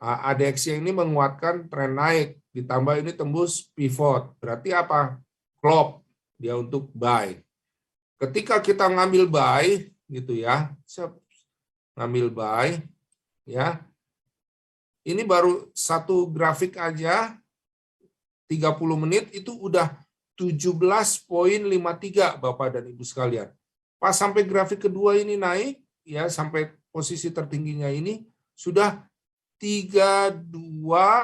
ADX ini menguatkan tren naik, ditambah ini tembus pivot, berarti apa? Klop, dia untuk buy. Ketika kita ngambil buy, gitu ya, ngambil buy, ya, ini baru satu grafik aja, 30 menit itu udah 17,53 Bapak dan Ibu sekalian. Pas sampai grafik kedua ini naik, ya sampai posisi tertingginya ini sudah 32,14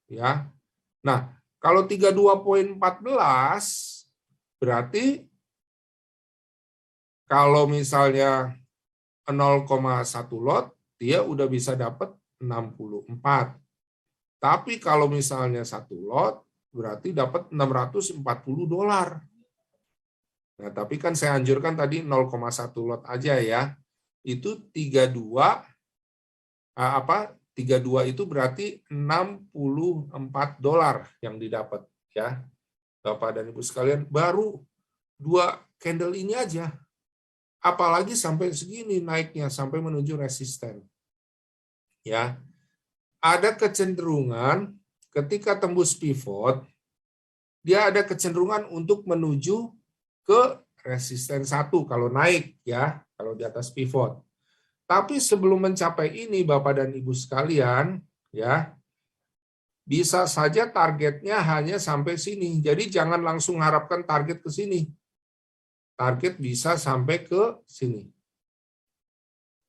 ya. Nah, kalau 32,14 berarti kalau misalnya 0,1 lot dia udah bisa dapat 64. Tapi kalau misalnya 1 lot berarti dapat $640. Nah, tapi kan saya anjurkan tadi 0,1 lot aja ya. Itu 32 itu berarti $64 yang didapat ya. Bapak dan Ibu sekalian, baru 2 candle ini aja. Apalagi sampai segini naiknya sampai menuju resisten. Ya. Ada kecenderungan ketika tembus pivot, dia ada kecenderungan untuk menuju ke resisten 1 kalau naik ya, kalau di atas pivot. Tapi sebelum mencapai ini Bapak dan Ibu sekalian, ya, bisa saja targetnya hanya sampai sini. Jadi jangan langsung harapkan target ke sini. Target bisa sampai ke sini.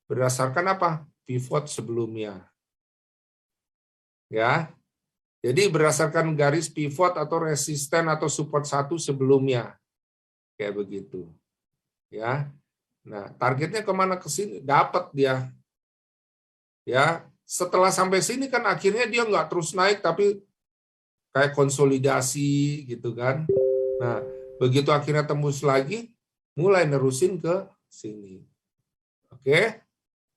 Berdasarkan apa? Pivot sebelumnya. Ya. Jadi berdasarkan garis pivot atau resisten atau support 1 sebelumnya. Kayak begitu. Ya. Nah, targetnya kemana ke sini? Dapat dia. Ya, setelah sampai sini kan akhirnya dia nggak terus naik, tapi kayak konsolidasi gitu kan. Nah, begitu akhirnya tembus lagi, mulai nerusin ke sini. Oke,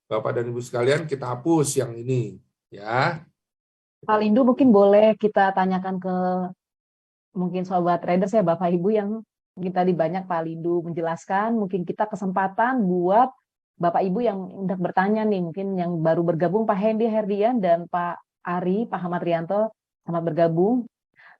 Bapak dan Ibu sekalian, kita hapus yang ini. Ya. Pak Lindu mungkin boleh kita tanyakan ke mungkin sobat traders ya Bapak Ibu yang mungkin tadi banyak Pak Lindu menjelaskan, mungkin kita kesempatan buat Bapak Ibu yang hendak bertanya nih, mungkin yang baru bergabung Pak Hendy Herdian dan Pak Ari, Pak Ahmad Rianto, selamat bergabung.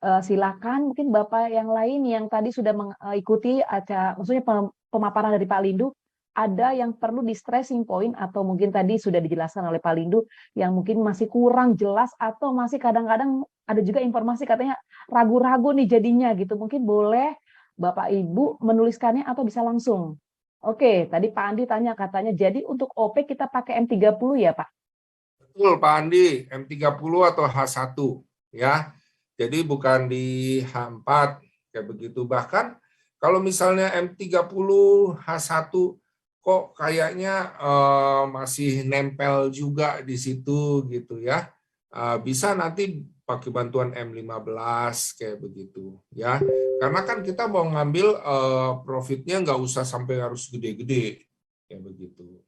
Silakan mungkin Bapak yang lain yang tadi sudah mengikuti acara, maksudnya pemaparan dari Pak Lindu, ada yang perlu di stressing point atau mungkin tadi sudah dijelaskan oleh Pak Lindu yang mungkin masih kurang jelas atau masih kadang-kadang ada juga informasi katanya ragu-ragu nih jadinya gitu. Mungkin boleh Bapak Ibu menuliskannya atau bisa langsung. Oke, tadi Pak Andi tanya katanya jadi untuk OP kita pakai M30 ya Pak? Betul Pak Andi, M30 atau H1 ya. Jadi bukan di H4 kayak begitu. Bahkan kalau misalnya M30 H1 kok kayaknya masih nempel juga di situ gitu ya. Bisa nanti pakai bantuan M15 kayak begitu ya. Karena kan kita mau ngambil profitnya nggak usah sampai harus gede-gede kayak begitu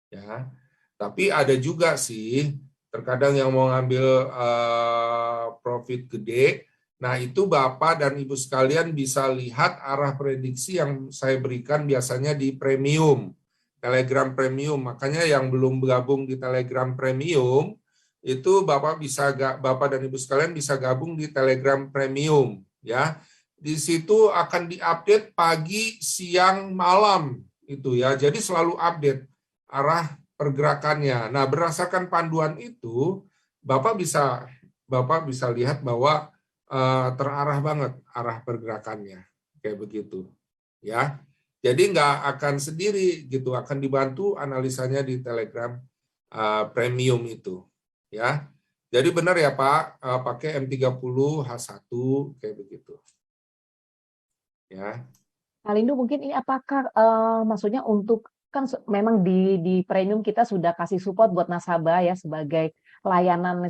ya. Tapi ada juga sih terkadang yang mau ngambil profit gede. Nah, itu Bapak dan Ibu sekalian bisa lihat arah prediksi yang saya berikan biasanya di premium, Telegram premium. Makanya yang belum bergabung di Telegram premium, itu Bapak dan Ibu sekalian bisa gabung di Telegram premium ya. Di situ akan diupdate pagi, siang, malam itu ya. Jadi selalu update arah pergerakannya. Nah, berdasarkan panduan itu, Bapak bisa lihat bahwa terarah banget arah pergerakannya, kayak begitu, ya. Jadi nggak akan sendiri gitu, akan dibantu analisanya di Telegram premium itu, ya. Jadi benar ya Pak, pakai M30 H1 kayak begitu, ya. Pak Lindu mungkin ini apakah maksudnya untuk kan memang di premium kita sudah kasih support buat nasabah ya sebagai layanan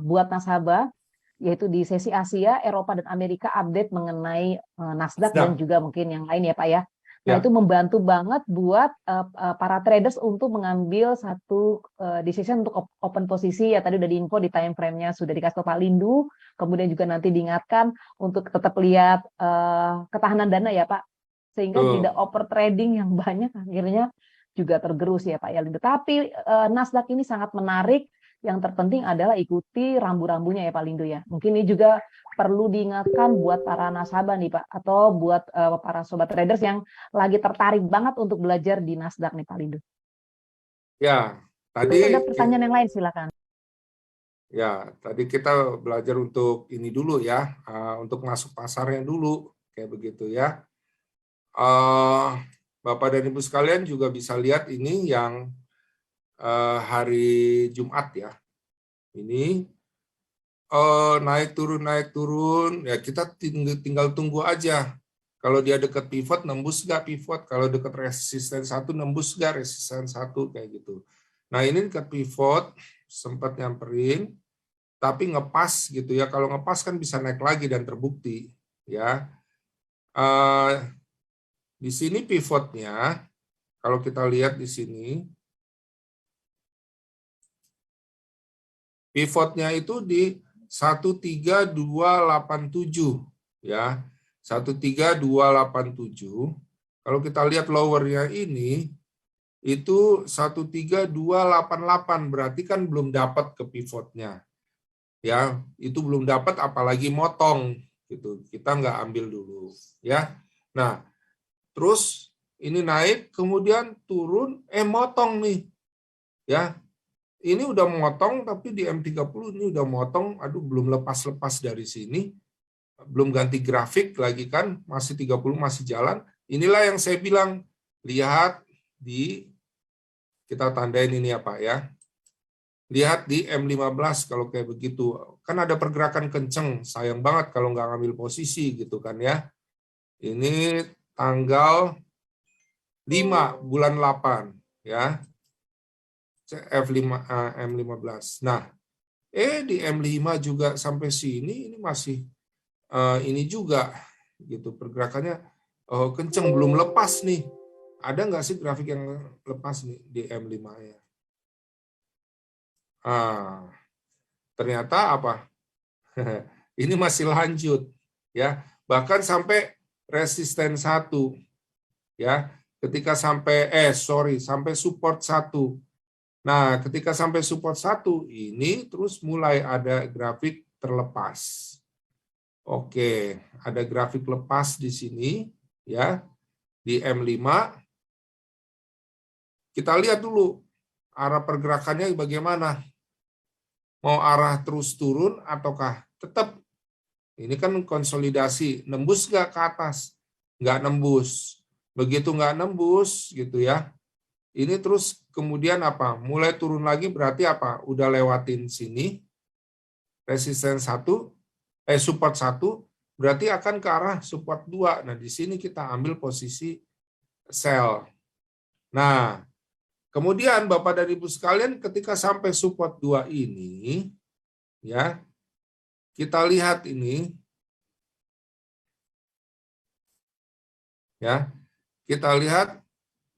buat nasabah yaitu di sesi Asia, Eropa dan Amerika update mengenai Nasdaq dan juga mungkin yang lain ya Pak ya. Nah, itu membantu banget buat para traders untuk mengambil satu decision untuk open posisi ya tadi udah diinfo di time frame-nya sudah dikasih Pak Lindu, kemudian juga nanti diingatkan untuk tetap lihat ketahanan dana ya Pak. Sehingga tidak over trading yang banyak akhirnya juga tergerus ya Pak ya Lindu. Tapi Nasdaq ini sangat menarik. Yang terpenting adalah ikuti rambu-rambunya ya Pak Lindu ya. Mungkin ini juga perlu diingatkan buat para nasabah nih Pak, atau buat para sobat traders yang lagi tertarik banget untuk belajar di Nasdaq nih Pak Lindu. Ya, tadi ada pertanyaan yang lain silakan. Ya, tadi kita belajar untuk ini dulu ya, untuk masuk pasarnya dulu, kayak begitu ya. Bapak dan Ibu sekalian juga bisa lihat ini yang hari Jumat ya. Ini naik turun ya kita tinggal tunggu aja. Kalau dia dekat pivot nembus nggak pivot, kalau dekat resisten 1 nembus nggak resisten 1 kayak gitu. Nah ini dekat pivot sempat nyamperin, tapi ngepas gitu ya. Kalau ngepas kan bisa naik lagi dan terbukti ya. Di sini pivotnya, kalau kita lihat di sini. Pivotnya itu di 13287 ya. 13287. Kalau kita lihat lowernya ini itu 13288 berarti kan belum dapat ke pivotnya. Ya, itu belum dapat apalagi motong gitu. Kita nggak ambil dulu ya. Nah, terus ini naik kemudian turun motong nih. Ya. Ini udah motong, tapi di M30 ini udah motong, aduh belum lepas-lepas dari sini, belum ganti grafik lagi kan, masih 30 masih jalan. Inilah yang saya bilang, lihat di, kita tandain ini ya Pak ya, lihat di M15 kalau kayak begitu, kan ada pergerakan kenceng, sayang banget kalau nggak ngambil posisi gitu kan ya. Ini tanggal bulan 8 ya. M15. Nah, di M5 juga sampai sini ini masih ini juga gitu pergerakannya kenceng, belum lepas nih. Ada nggak sih grafik yang lepas nih di M5 ya? Ternyata apa? Ini masih lanjut ya, bahkan sampai resisten 1 ya. Ketika sampai sampai support 1. Nah, ketika sampai support 1 ini terus mulai ada grafik terlepas. Oke, ada grafik lepas di sini ya. Di M5 kita lihat dulu arah pergerakannya bagaimana. Mau arah terus turun ataukah tetap ini kan konsolidasi, nembus nggak ke atas? Nggak nembus. Begitu nggak nembus gitu ya. Ini terus kemudian apa? Mulai turun lagi berarti apa? Udah lewatin sini. Resisten 1, support 1, berarti akan ke arah support 2. Nah, di sini kita ambil posisi sell. Nah, kemudian Bapak dan Ibu sekalian ketika sampai support 2 ini ya, kita lihat ini ya. Kita lihat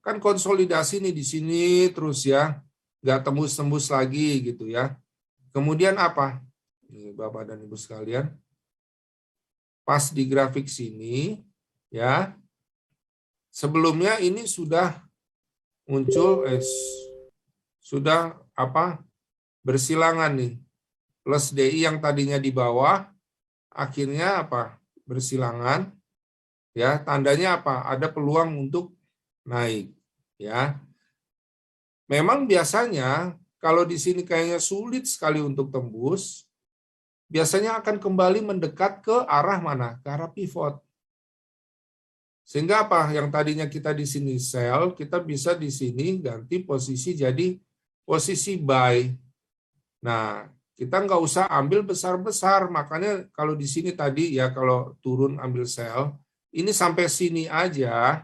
kan konsolidasi nih di sini terus ya, nggak tembus-tembus lagi gitu ya. Kemudian apa? Nih, Bapak dan Ibu sekalian, pas di grafik sini ya, sebelumnya ini sudah muncul sudah apa? Bersilangan nih. Plus DI yang tadinya di bawah akhirnya apa? Bersilangan. Ya, tandanya apa? Ada peluang untuk naik. Ya, memang biasanya kalau di sini kayaknya sulit sekali untuk tembus, biasanya akan kembali mendekat ke arah mana? Ke arah pivot. Sehingga apa? Yang tadinya kita di sini sell, kita bisa di sini ganti posisi jadi posisi buy. Nah, kita nggak usah ambil besar-besar. Makanya kalau di sini tadi ya kalau turun ambil sell, ini sampai sini aja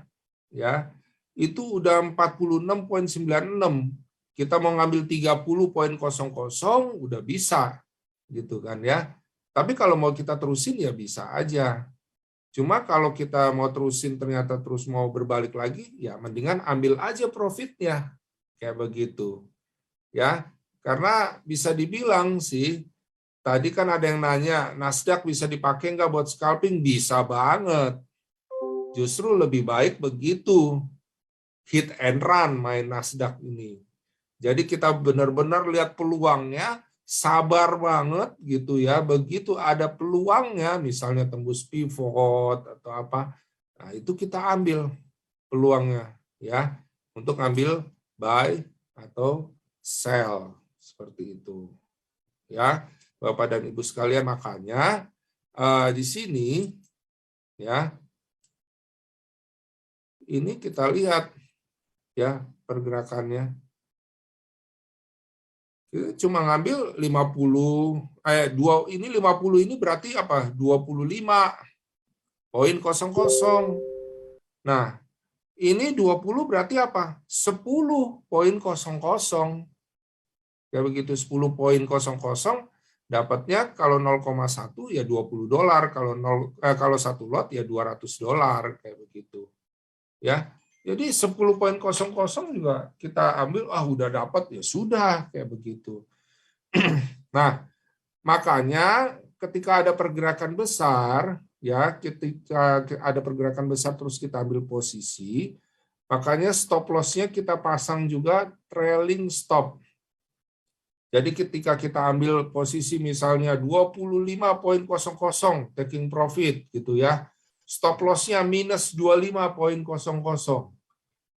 ya. Itu udah 46,96. Kita mau ngambil 30,00 udah bisa gitu kan ya. Tapi kalau mau kita terusin ya bisa aja. Cuma kalau kita mau terusin ternyata terus mau berbalik lagi ya mendingan ambil aja profitnya. Kayak begitu. Ya, karena bisa dibilang sih tadi kan ada yang nanya Nasdaq bisa dipakai nggak buat scalping? Bisa banget. Justru lebih baik begitu. Hit and run main Nasdaq ini. Jadi kita benar-benar lihat peluangnya, sabar banget gitu ya. Begitu ada peluangnya, misalnya tembus pivot atau apa, nah itu kita ambil peluangnya ya untuk ambil buy atau sell seperti itu. Ya, Bapak dan Ibu sekalian, makanya di sini ya ini kita lihat ya pergerakannya. Kita cuma ngambil 50 ini 50 ini berarti apa? 25,00. Nah, ini 20 berarti apa? 10,00. Kayak begitu 10,00 dapatnya kalau 0,1 ya $20, kalau 1 lot ya $200 kayak begitu. Ya. Jadi 10,00 juga kita ambil, udah dapat ya sudah kayak begitu. Nah, makanya ketika ada pergerakan besar, ya ketika ada pergerakan besar terus kita ambil posisi, makanya stop loss-nya kita pasang juga trailing stop. Jadi ketika kita ambil posisi misalnya 25,00 taking profit gitu ya. Stop loss-nya minus 25,00.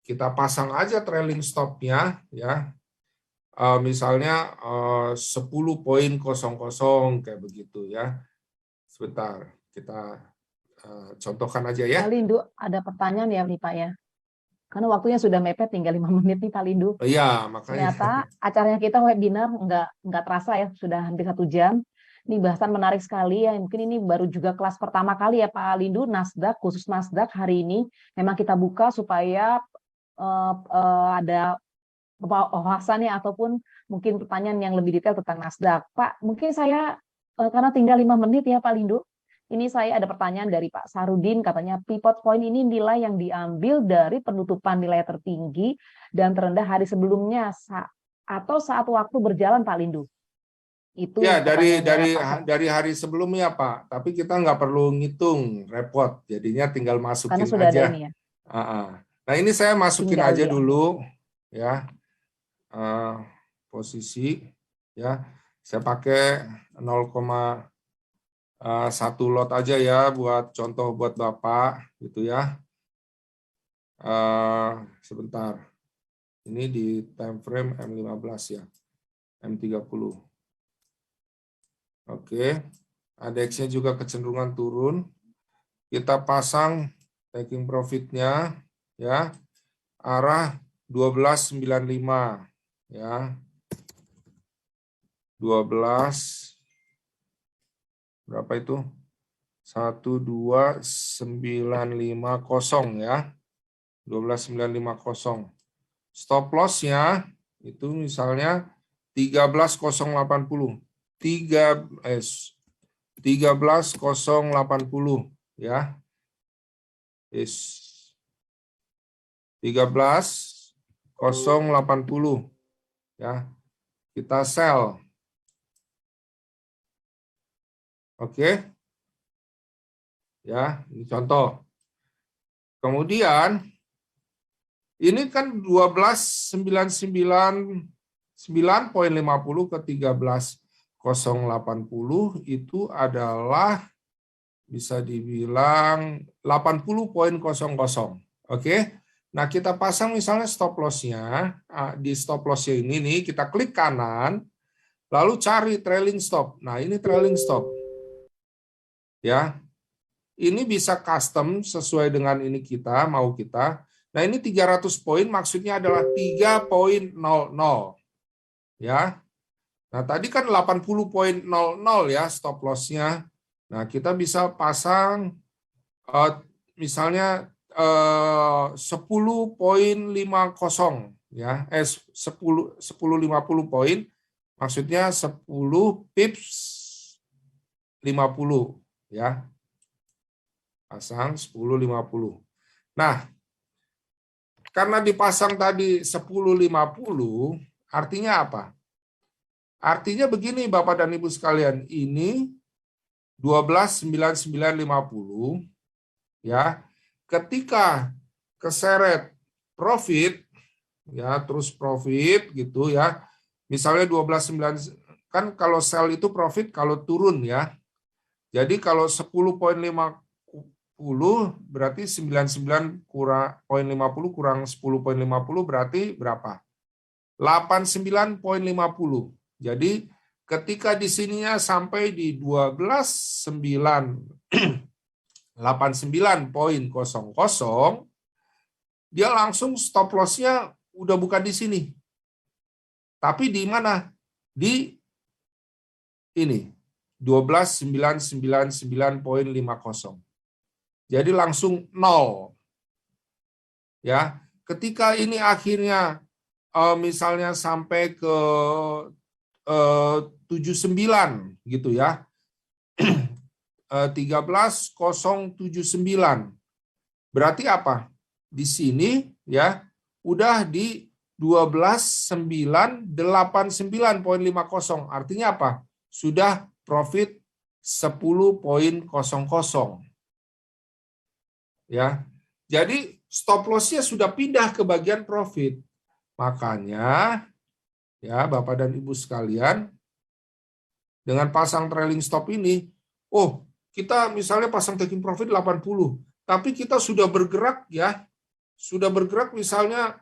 Kita pasang aja trailing stop-nya ya. Misalnya 10,00 kayak begitu ya. Sebentar, kita contohkan aja ya. Pak Lindu, ada pertanyaan ya nih Pak ya. Karena waktunya sudah mepet, tinggal 5 menit nih Pak Lindu. Iya, makanya. Ternyata acaranya kita webinar nggak terasa ya, sudah hampir 1 jam. Ini bahasan menarik sekali ya. Mungkin ini baru juga kelas pertama kali ya Pak Lindu, Nasdaq, khusus Nasdaq hari ini. Memang kita buka supaya ada wawasannya ataupun mungkin pertanyaan yang lebih detail tentang Nasdaq. Pak, mungkin saya karena tinggal 5 menit ya Pak Lindu, ini saya ada pertanyaan dari Pak Sarudin, katanya pivot point ini nilai yang diambil dari penutupan nilai tertinggi dan terendah hari sebelumnya atau saat waktu berjalan Pak Lindu. Itu ya dari hari sebelumnya Pak, tapi kita nggak perlu ngitung repot, jadinya tinggal masukin karena sudah aja. ada ini ya. Nah ini saya masukin Tinggal aja dia. dulu ya, posisi ya, saya pakai 0,1 lot aja ya buat contoh buat Bapak gitu ya. Sebentar, ini di time frame M15 ya, M30. Oke, ADX-nya juga kecenderungan turun. Kita pasang taking profit-nya ya, arah 12.95 ya. 12 berapa itu? 12950 ya. 12950. Stop loss-nya itu misalnya 13.080. 13.080 ya. 13.080 ya. Kita sell. Oke. Ya, ini contoh. Kemudian ini kan 12.999.50 ke 13.080 itu adalah bisa dibilang 80.00. Oke. Nah, kita pasang misalnya stop loss-nya. Di stop loss-nya ini nih, kita klik kanan, lalu cari trailing stop. Nah, ini trailing stop. Ya. Ini bisa custom sesuai dengan ini kita, mau kita. Nah, ini 300 poin maksudnya adalah 3.00. Ya. Nah, tadi kan 80.00 ya stop loss-nya. Nah, kita bisa pasang misalnya 10.50 ya. 1050 poin maksudnya 10 pips 50 ya. Pasang 10.50. Nah, karena dipasang tadi 10.50, artinya apa? Artinya begini Bapak dan Ibu sekalian, ini 12.9950 ya. Ketika keseret profit ya, terus profit gitu ya. Misalnya 12.9 kan kalau sell itu profit kalau turun ya. Jadi kalau 10.50 berarti 99 kurang 0.50 kurang 10.50 berarti berapa? 89.50. Jadi ketika di sininya sampai di 12.989.00 dia langsung stop loss-nya udah bukan di sini. Tapi di mana? Di ini 12.999.50. Jadi langsung 0. Ya, ketika ini akhirnya misalnya sampai ke 79 gitu ya. 13.079. Berarti apa? Di sini ya udah di 12.989.50. Artinya apa? Sudah profit 10.00. Ya. Jadi stop loss-nya sudah pindah ke bagian profit. Makanya ya Bapak dan Ibu sekalian, dengan pasang trailing stop ini, kita misalnya pasang taking profit 80, tapi kita sudah bergerak ya, sudah bergerak misalnya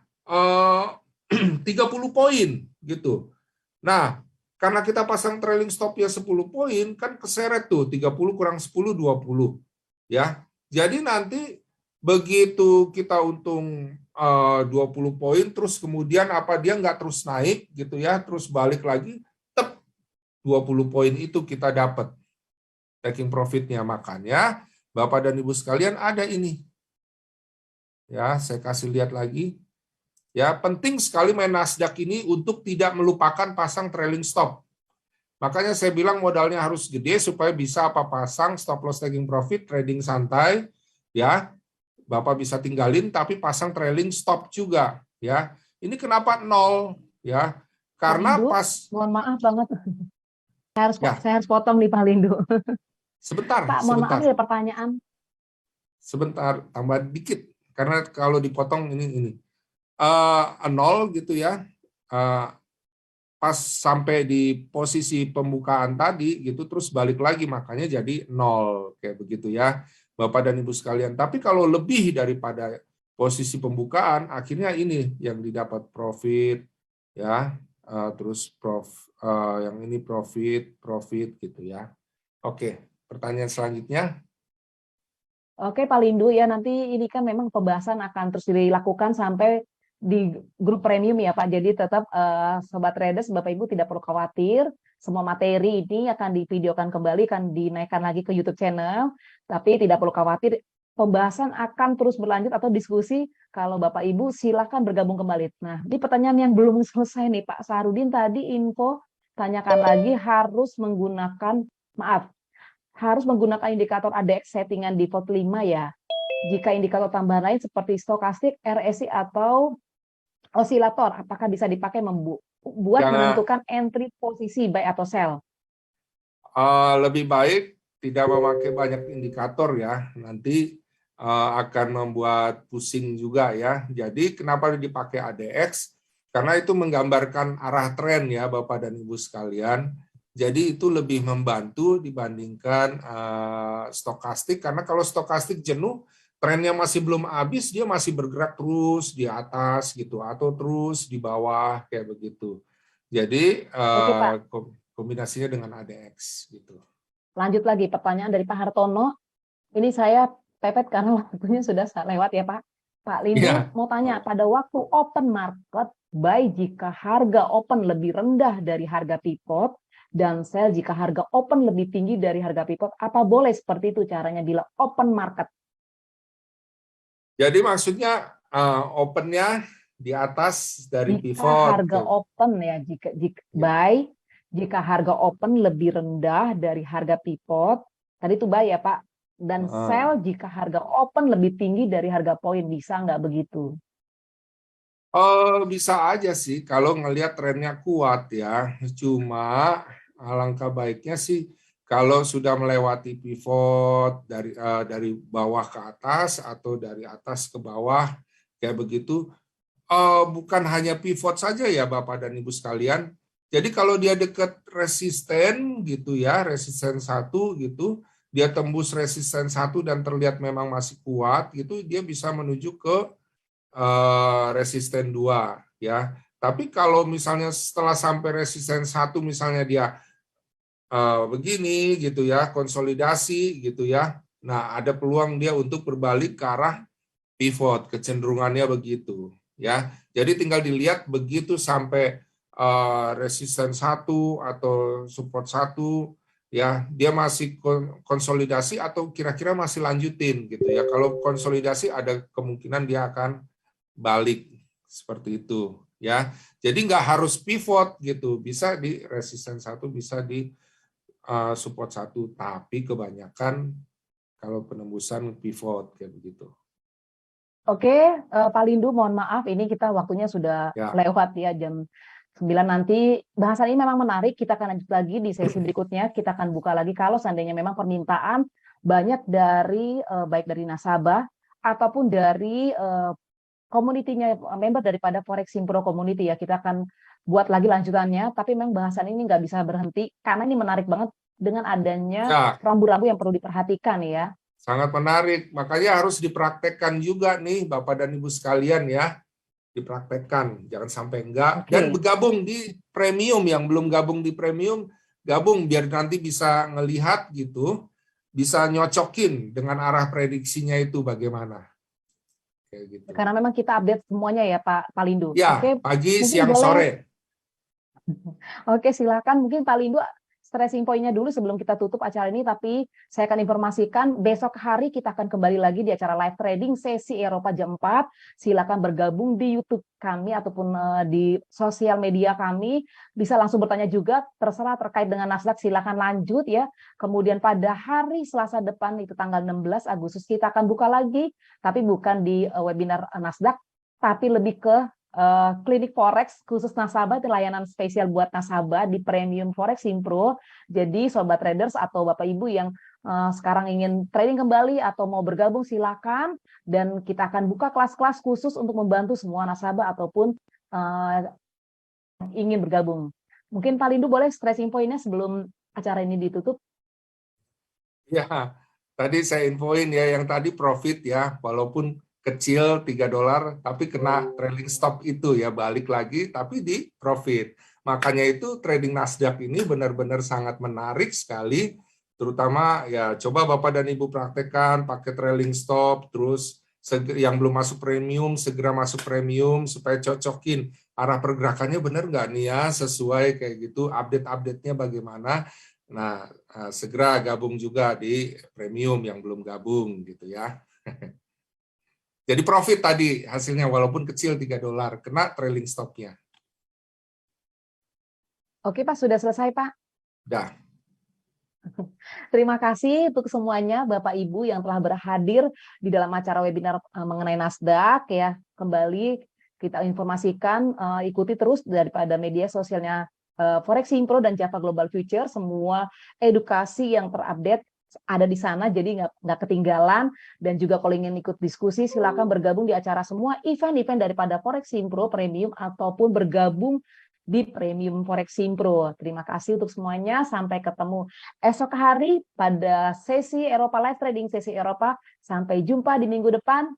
30 poin gitu. Nah, karena kita pasang trailing stop ya 10 poin, kan keseret tuh 30 kurang 10 20 ya. Jadi nanti begitu kita untung 20 poin, terus kemudian dia nggak terus naik gitu ya, terus balik lagi, 20 poin itu kita dapat taking profitnya. Makanya Bapak dan Ibu sekalian ada ini. Ya, saya kasih lihat lagi. Ya, penting sekali main Nasdaq ini untuk tidak melupakan pasang trailing stop. Makanya saya bilang modalnya harus gede supaya bisa apa pasang stop loss taking profit, trading santai, ya. Bapak bisa tinggalin tapi pasang trailing stop juga, ya. Ini kenapa 0, ya? Karena Lindu, pas mohon maaf banget. ya, Saya harus potong nih Pak Lindu. sebentar, Pak, mohon maaf ya pertanyaan. sebentar, tambah dikit. Karena kalau dipotong ini. 0 gitu ya. Pas sampai di posisi pembukaan tadi gitu terus balik lagi makanya jadi 0 kayak begitu ya Bapak dan Ibu sekalian. Tapi kalau lebih daripada posisi pembukaan akhirnya ini yang didapat profit ya, terus yang ini profit gitu ya. Oke, pertanyaan selanjutnya. Oke Pak Lindu ya, nanti ini kan memang pembahasan akan terus dilakukan sampai di grup premium ya Pak. Jadi tetap Sobat Traders, Bapak Ibu tidak perlu khawatir. Semua materi ini akan divideokan kembali, akan dinaikkan lagi ke YouTube channel. Tapi tidak perlu khawatir, pembahasan akan terus berlanjut atau diskusi. Kalau Bapak Ibu silakan bergabung kembali. Nah, di pertanyaan yang belum selesai nih Pak Sarudin tadi info tanyakan lagi harus menggunakan indikator ADX settingan default 5 ya. Jika indikator tambahan lain seperti stokastik, RSI atau osilator, apakah bisa dipakai buat menentukan entry posisi buy atau sell? Lebih baik tidak memakai banyak indikator ya, nanti akan membuat pusing juga ya. Jadi kenapa dipakai ADX? Karena itu menggambarkan arah tren ya Bapak dan Ibu sekalian. Jadi itu lebih membantu dibandingkan stokastik, karena kalau stokastik jenuh, trennya masih belum habis, dia masih bergerak terus di atas gitu atau terus di bawah kayak begitu. Jadi Oke, Pak. kombinasinya dengan ADX gitu. Lanjut lagi pertanyaan dari Pak Hartono. Ini saya pepet karena waktunya sudah lewat ya Pak. Pak Lindu mau tanya, pada waktu open market, buy jika harga open lebih rendah dari harga pivot, dan sell jika harga open lebih tinggi dari harga pivot, apa boleh seperti itu caranya bila open market? Jadi maksudnya opennya di atas dari jika pivot. Harga open ya, jika buy, jika harga open lebih rendah dari harga pivot, tadi itu buy ya Pak, dan sell jika harga open lebih tinggi dari harga poin, bisa nggak begitu? Bisa aja sih kalau ngelihat trennya kuat ya. Cuma alangkah baiknya sih kalau sudah melewati pivot dari bawah ke atas atau dari atas ke bawah kayak begitu, bukan hanya pivot saja ya Bapak dan Ibu sekalian. Jadi kalau dia dekat resisten gitu ya, resisten 1 gitu, dia tembus resisten 1 dan terlihat memang masih kuat gitu, dia bisa menuju ke resisten 2 ya. Tapi kalau misalnya setelah sampai resisten 1 misalnya dia begini gitu ya, konsolidasi gitu ya. Nah, ada peluang dia untuk berbalik ke arah pivot, kecenderungannya begitu ya. Jadi tinggal dilihat begitu sampai resisten 1 atau support 1 ya, dia masih konsolidasi atau kira-kira masih lanjutin gitu ya. Kalau konsolidasi ada kemungkinan dia akan balik seperti itu ya. Jadi nggak harus pivot gitu, bisa di resisten 1, bisa di support 1, tapi kebanyakan kalau penembusan pivot kayak begitu. Oke, Pak Lindu, mohon maaf ini kita waktunya sudah lewat ya, jam 9 nanti. Bahasan ini memang menarik, kita akan lanjut lagi di sesi berikutnya, kita akan buka lagi kalau seandainya memang permintaan banyak dari baik dari nasabah ataupun dari community-nya, member daripada Foreximpro Community ya, kita akan buat lagi lanjutannya, tapi memang bahasan ini nggak bisa berhenti karena ini menarik banget dengan adanya rambu-rambu yang perlu diperhatikan ya. Sangat menarik, makanya harus dipraktekkan juga nih Bapak dan Ibu sekalian ya, dipraktekkan, jangan sampai enggak. Dan bergabung di premium, yang belum gabung di premium, gabung biar nanti bisa ngelihat gitu, bisa nyocokin dengan arah prediksinya itu bagaimana. Kayak gitu. Karena memang kita update semuanya ya Pak Lindu. Ya, pagi, siang, sore. Oke, silakan mungkin Pak Lindu stressing point-nya dulu sebelum kita tutup acara ini, tapi saya akan informasikan besok hari kita akan kembali lagi di acara live trading sesi Eropa jam 4. Silakan bergabung di YouTube kami ataupun di sosial media kami. Bisa langsung bertanya juga, terserah terkait dengan Nasdaq, silakan lanjut ya. Kemudian pada hari Selasa depan, itu tanggal 16 Agustus, kita akan buka lagi, tapi bukan di webinar Nasdaq, tapi lebih ke klinik forex khusus nasabah, itu layanan spesial buat nasabah di Premium Forex Impro. Jadi sobat traders atau Bapak Ibu yang sekarang ingin trading kembali atau mau bergabung, silakan, dan kita akan buka kelas-kelas khusus untuk membantu semua nasabah ataupun ingin bergabung. Mungkin Pak Lindu boleh stressing point-nya sebelum acara ini ditutup? Ya, tadi saya infoin ya, yang tadi profit ya, walaupun kecil $3, tapi kena trailing stop itu ya, balik lagi tapi di profit. Makanya itu trading Nasdaq ini benar-benar sangat menarik sekali, terutama ya coba Bapak dan Ibu praktekkan pakai trailing stop, terus yang belum masuk premium segera masuk premium supaya cocokin arah pergerakannya benar nggak nih ya, sesuai kayak gitu, update-update-nya bagaimana. Nah, segera gabung juga di premium yang belum gabung gitu ya. Jadi profit tadi hasilnya walaupun kecil $3, kena trailing stop-nya. Oke Pak, sudah selesai Pak? Sudah. Terima kasih untuk semuanya Bapak Ibu yang telah berhadir di dalam acara webinar mengenai Nasdaq ya. Kembali kita informasikan, ikuti terus daripada media sosialnya Forex Impro dan Java Global Future, semua edukasi yang terupdate ada di sana, jadi nggak ketinggalan. Dan juga kalau ingin ikut diskusi, silakan bergabung di acara semua event-event daripada Forex Impro Premium ataupun bergabung di Premium Forex Impro. Terima kasih untuk semuanya. Sampai ketemu esok hari pada sesi Eropa Live Trading, sesi Eropa. Sampai jumpa di minggu depan.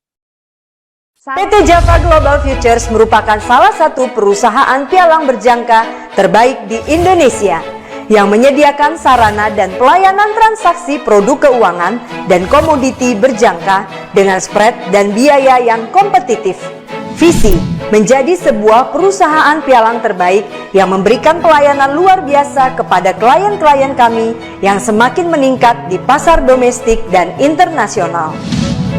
PT Java Global Futures merupakan salah satu perusahaan pialang berjangka terbaik di Indonesia yang menyediakan sarana dan pelayanan transaksi produk keuangan dan komoditi berjangka dengan spread dan biaya yang kompetitif. Visi menjadi sebuah perusahaan pialang terbaik yang memberikan pelayanan luar biasa kepada klien-klien kami yang semakin meningkat di pasar domestik dan internasional.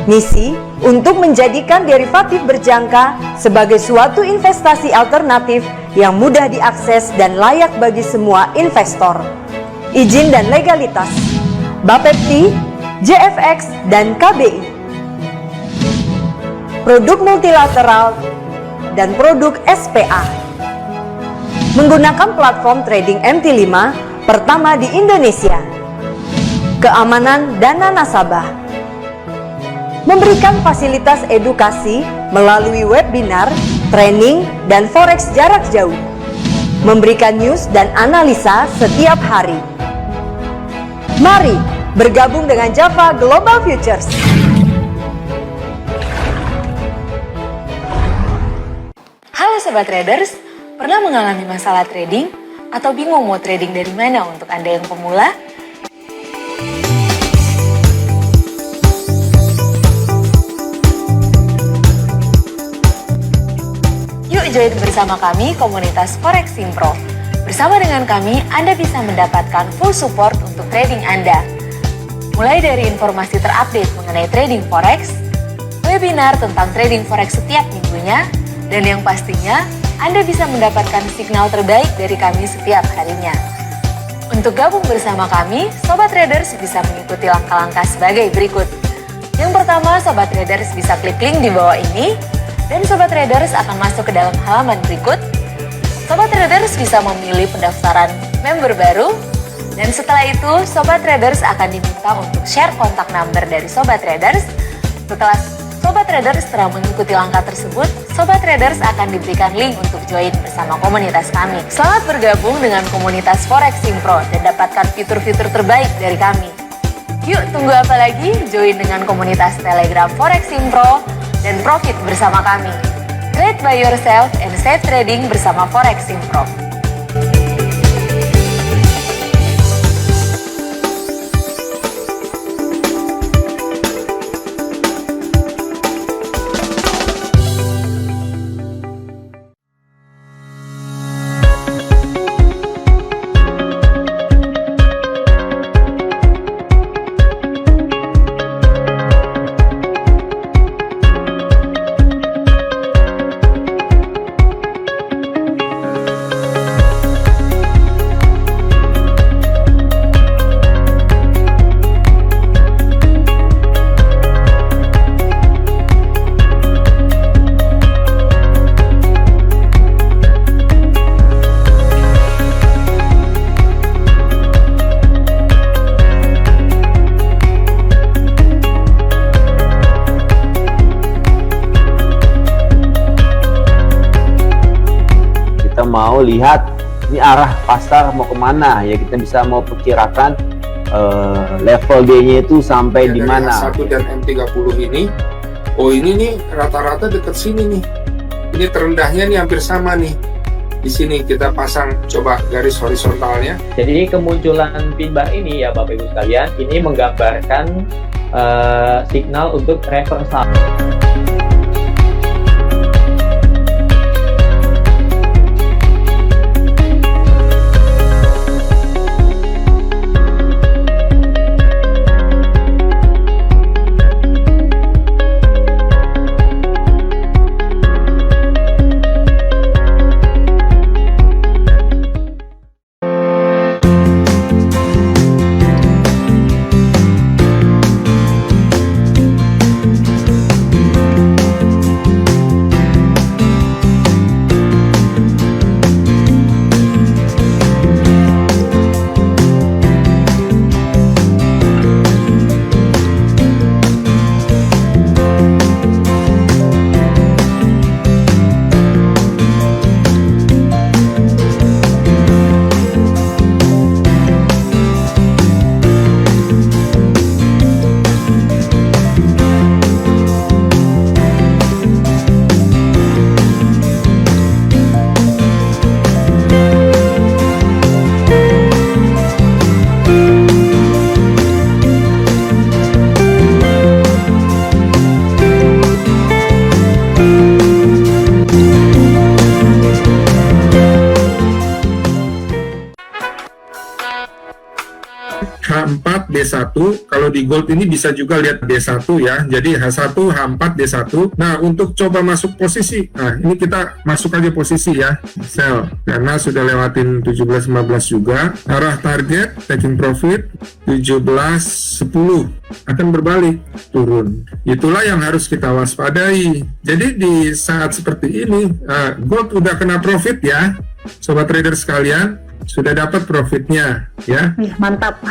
Misi untuk menjadikan derivatif berjangka sebagai suatu investasi alternatif yang mudah diakses dan layak bagi semua investor. Izin dan legalitas Bapepti, JFX, dan KBI. Produk multilateral dan produk SPA. Menggunakan platform trading MT5 pertama di Indonesia. Keamanan dana nasabah. Memberikan fasilitas edukasi melalui webinar, training, dan forex jarak jauh. Memberikan news dan analisa setiap hari. Mari bergabung dengan Java Global Futures. Halo Sobat Traders, pernah mengalami masalah trading? Atau bingung mau trading dari mana untuk Anda yang pemula? Join bersama kami komunitas Forex Impro. Bersama dengan kami, Anda bisa mendapatkan full support untuk trading Anda. Mulai dari informasi terupdate mengenai trading Forex, webinar tentang trading Forex setiap minggunya, dan yang pastinya, Anda bisa mendapatkan signal terbaik dari kami setiap harinya. Untuk gabung bersama kami, Sobat Traders bisa mengikuti langkah-langkah sebagai berikut. Yang pertama, Sobat Traders bisa klik link di bawah ini, dan Sobat Traders akan masuk ke dalam halaman berikut. Sobat Traders bisa memilih pendaftaran member baru, dan setelah itu Sobat Traders akan diminta untuk share kontak number dari Sobat Traders. Setelah Sobat Traders telah mengikuti langkah tersebut, Sobat Traders akan diberikan link untuk join bersama komunitas kami. Selamat bergabung dengan komunitas Forex Impro dan dapatkan fitur-fitur terbaik dari kami. Yuk, tunggu apa lagi? Join dengan komunitas Telegram Forex Impro dan profit bersama kami. Trade by yourself and safe trading bersama Forex Impro. mau lihat ini arah pasar mau kemana ya, kita bisa mau perkirakan level D-nya itu sampai di mana. H1 dan M30 ini, oh ini nih rata-rata dekat sini nih. Ini terendahnya nih hampir sama nih. Di sini kita pasang coba garis horizontalnya. Jadi kemunculan pin bar ini ya Bapak Ibu sekalian, ini menggambarkan signal untuk reversal. H4 D1, kalau di gold ini bisa juga lihat D1 ya, jadi H1, H4, D1. Nah, untuk coba masuk posisi, nah ini kita masuk aja posisi ya, sell, karena sudah lewatin 17.15 juga, arah target, taking profit, 17.10, akan berbalik, turun. Itulah yang harus kita waspadai. Jadi di saat seperti ini, gold udah kena profit ya, sobat trader sekalian, sudah dapat profitnya ya. Mantap.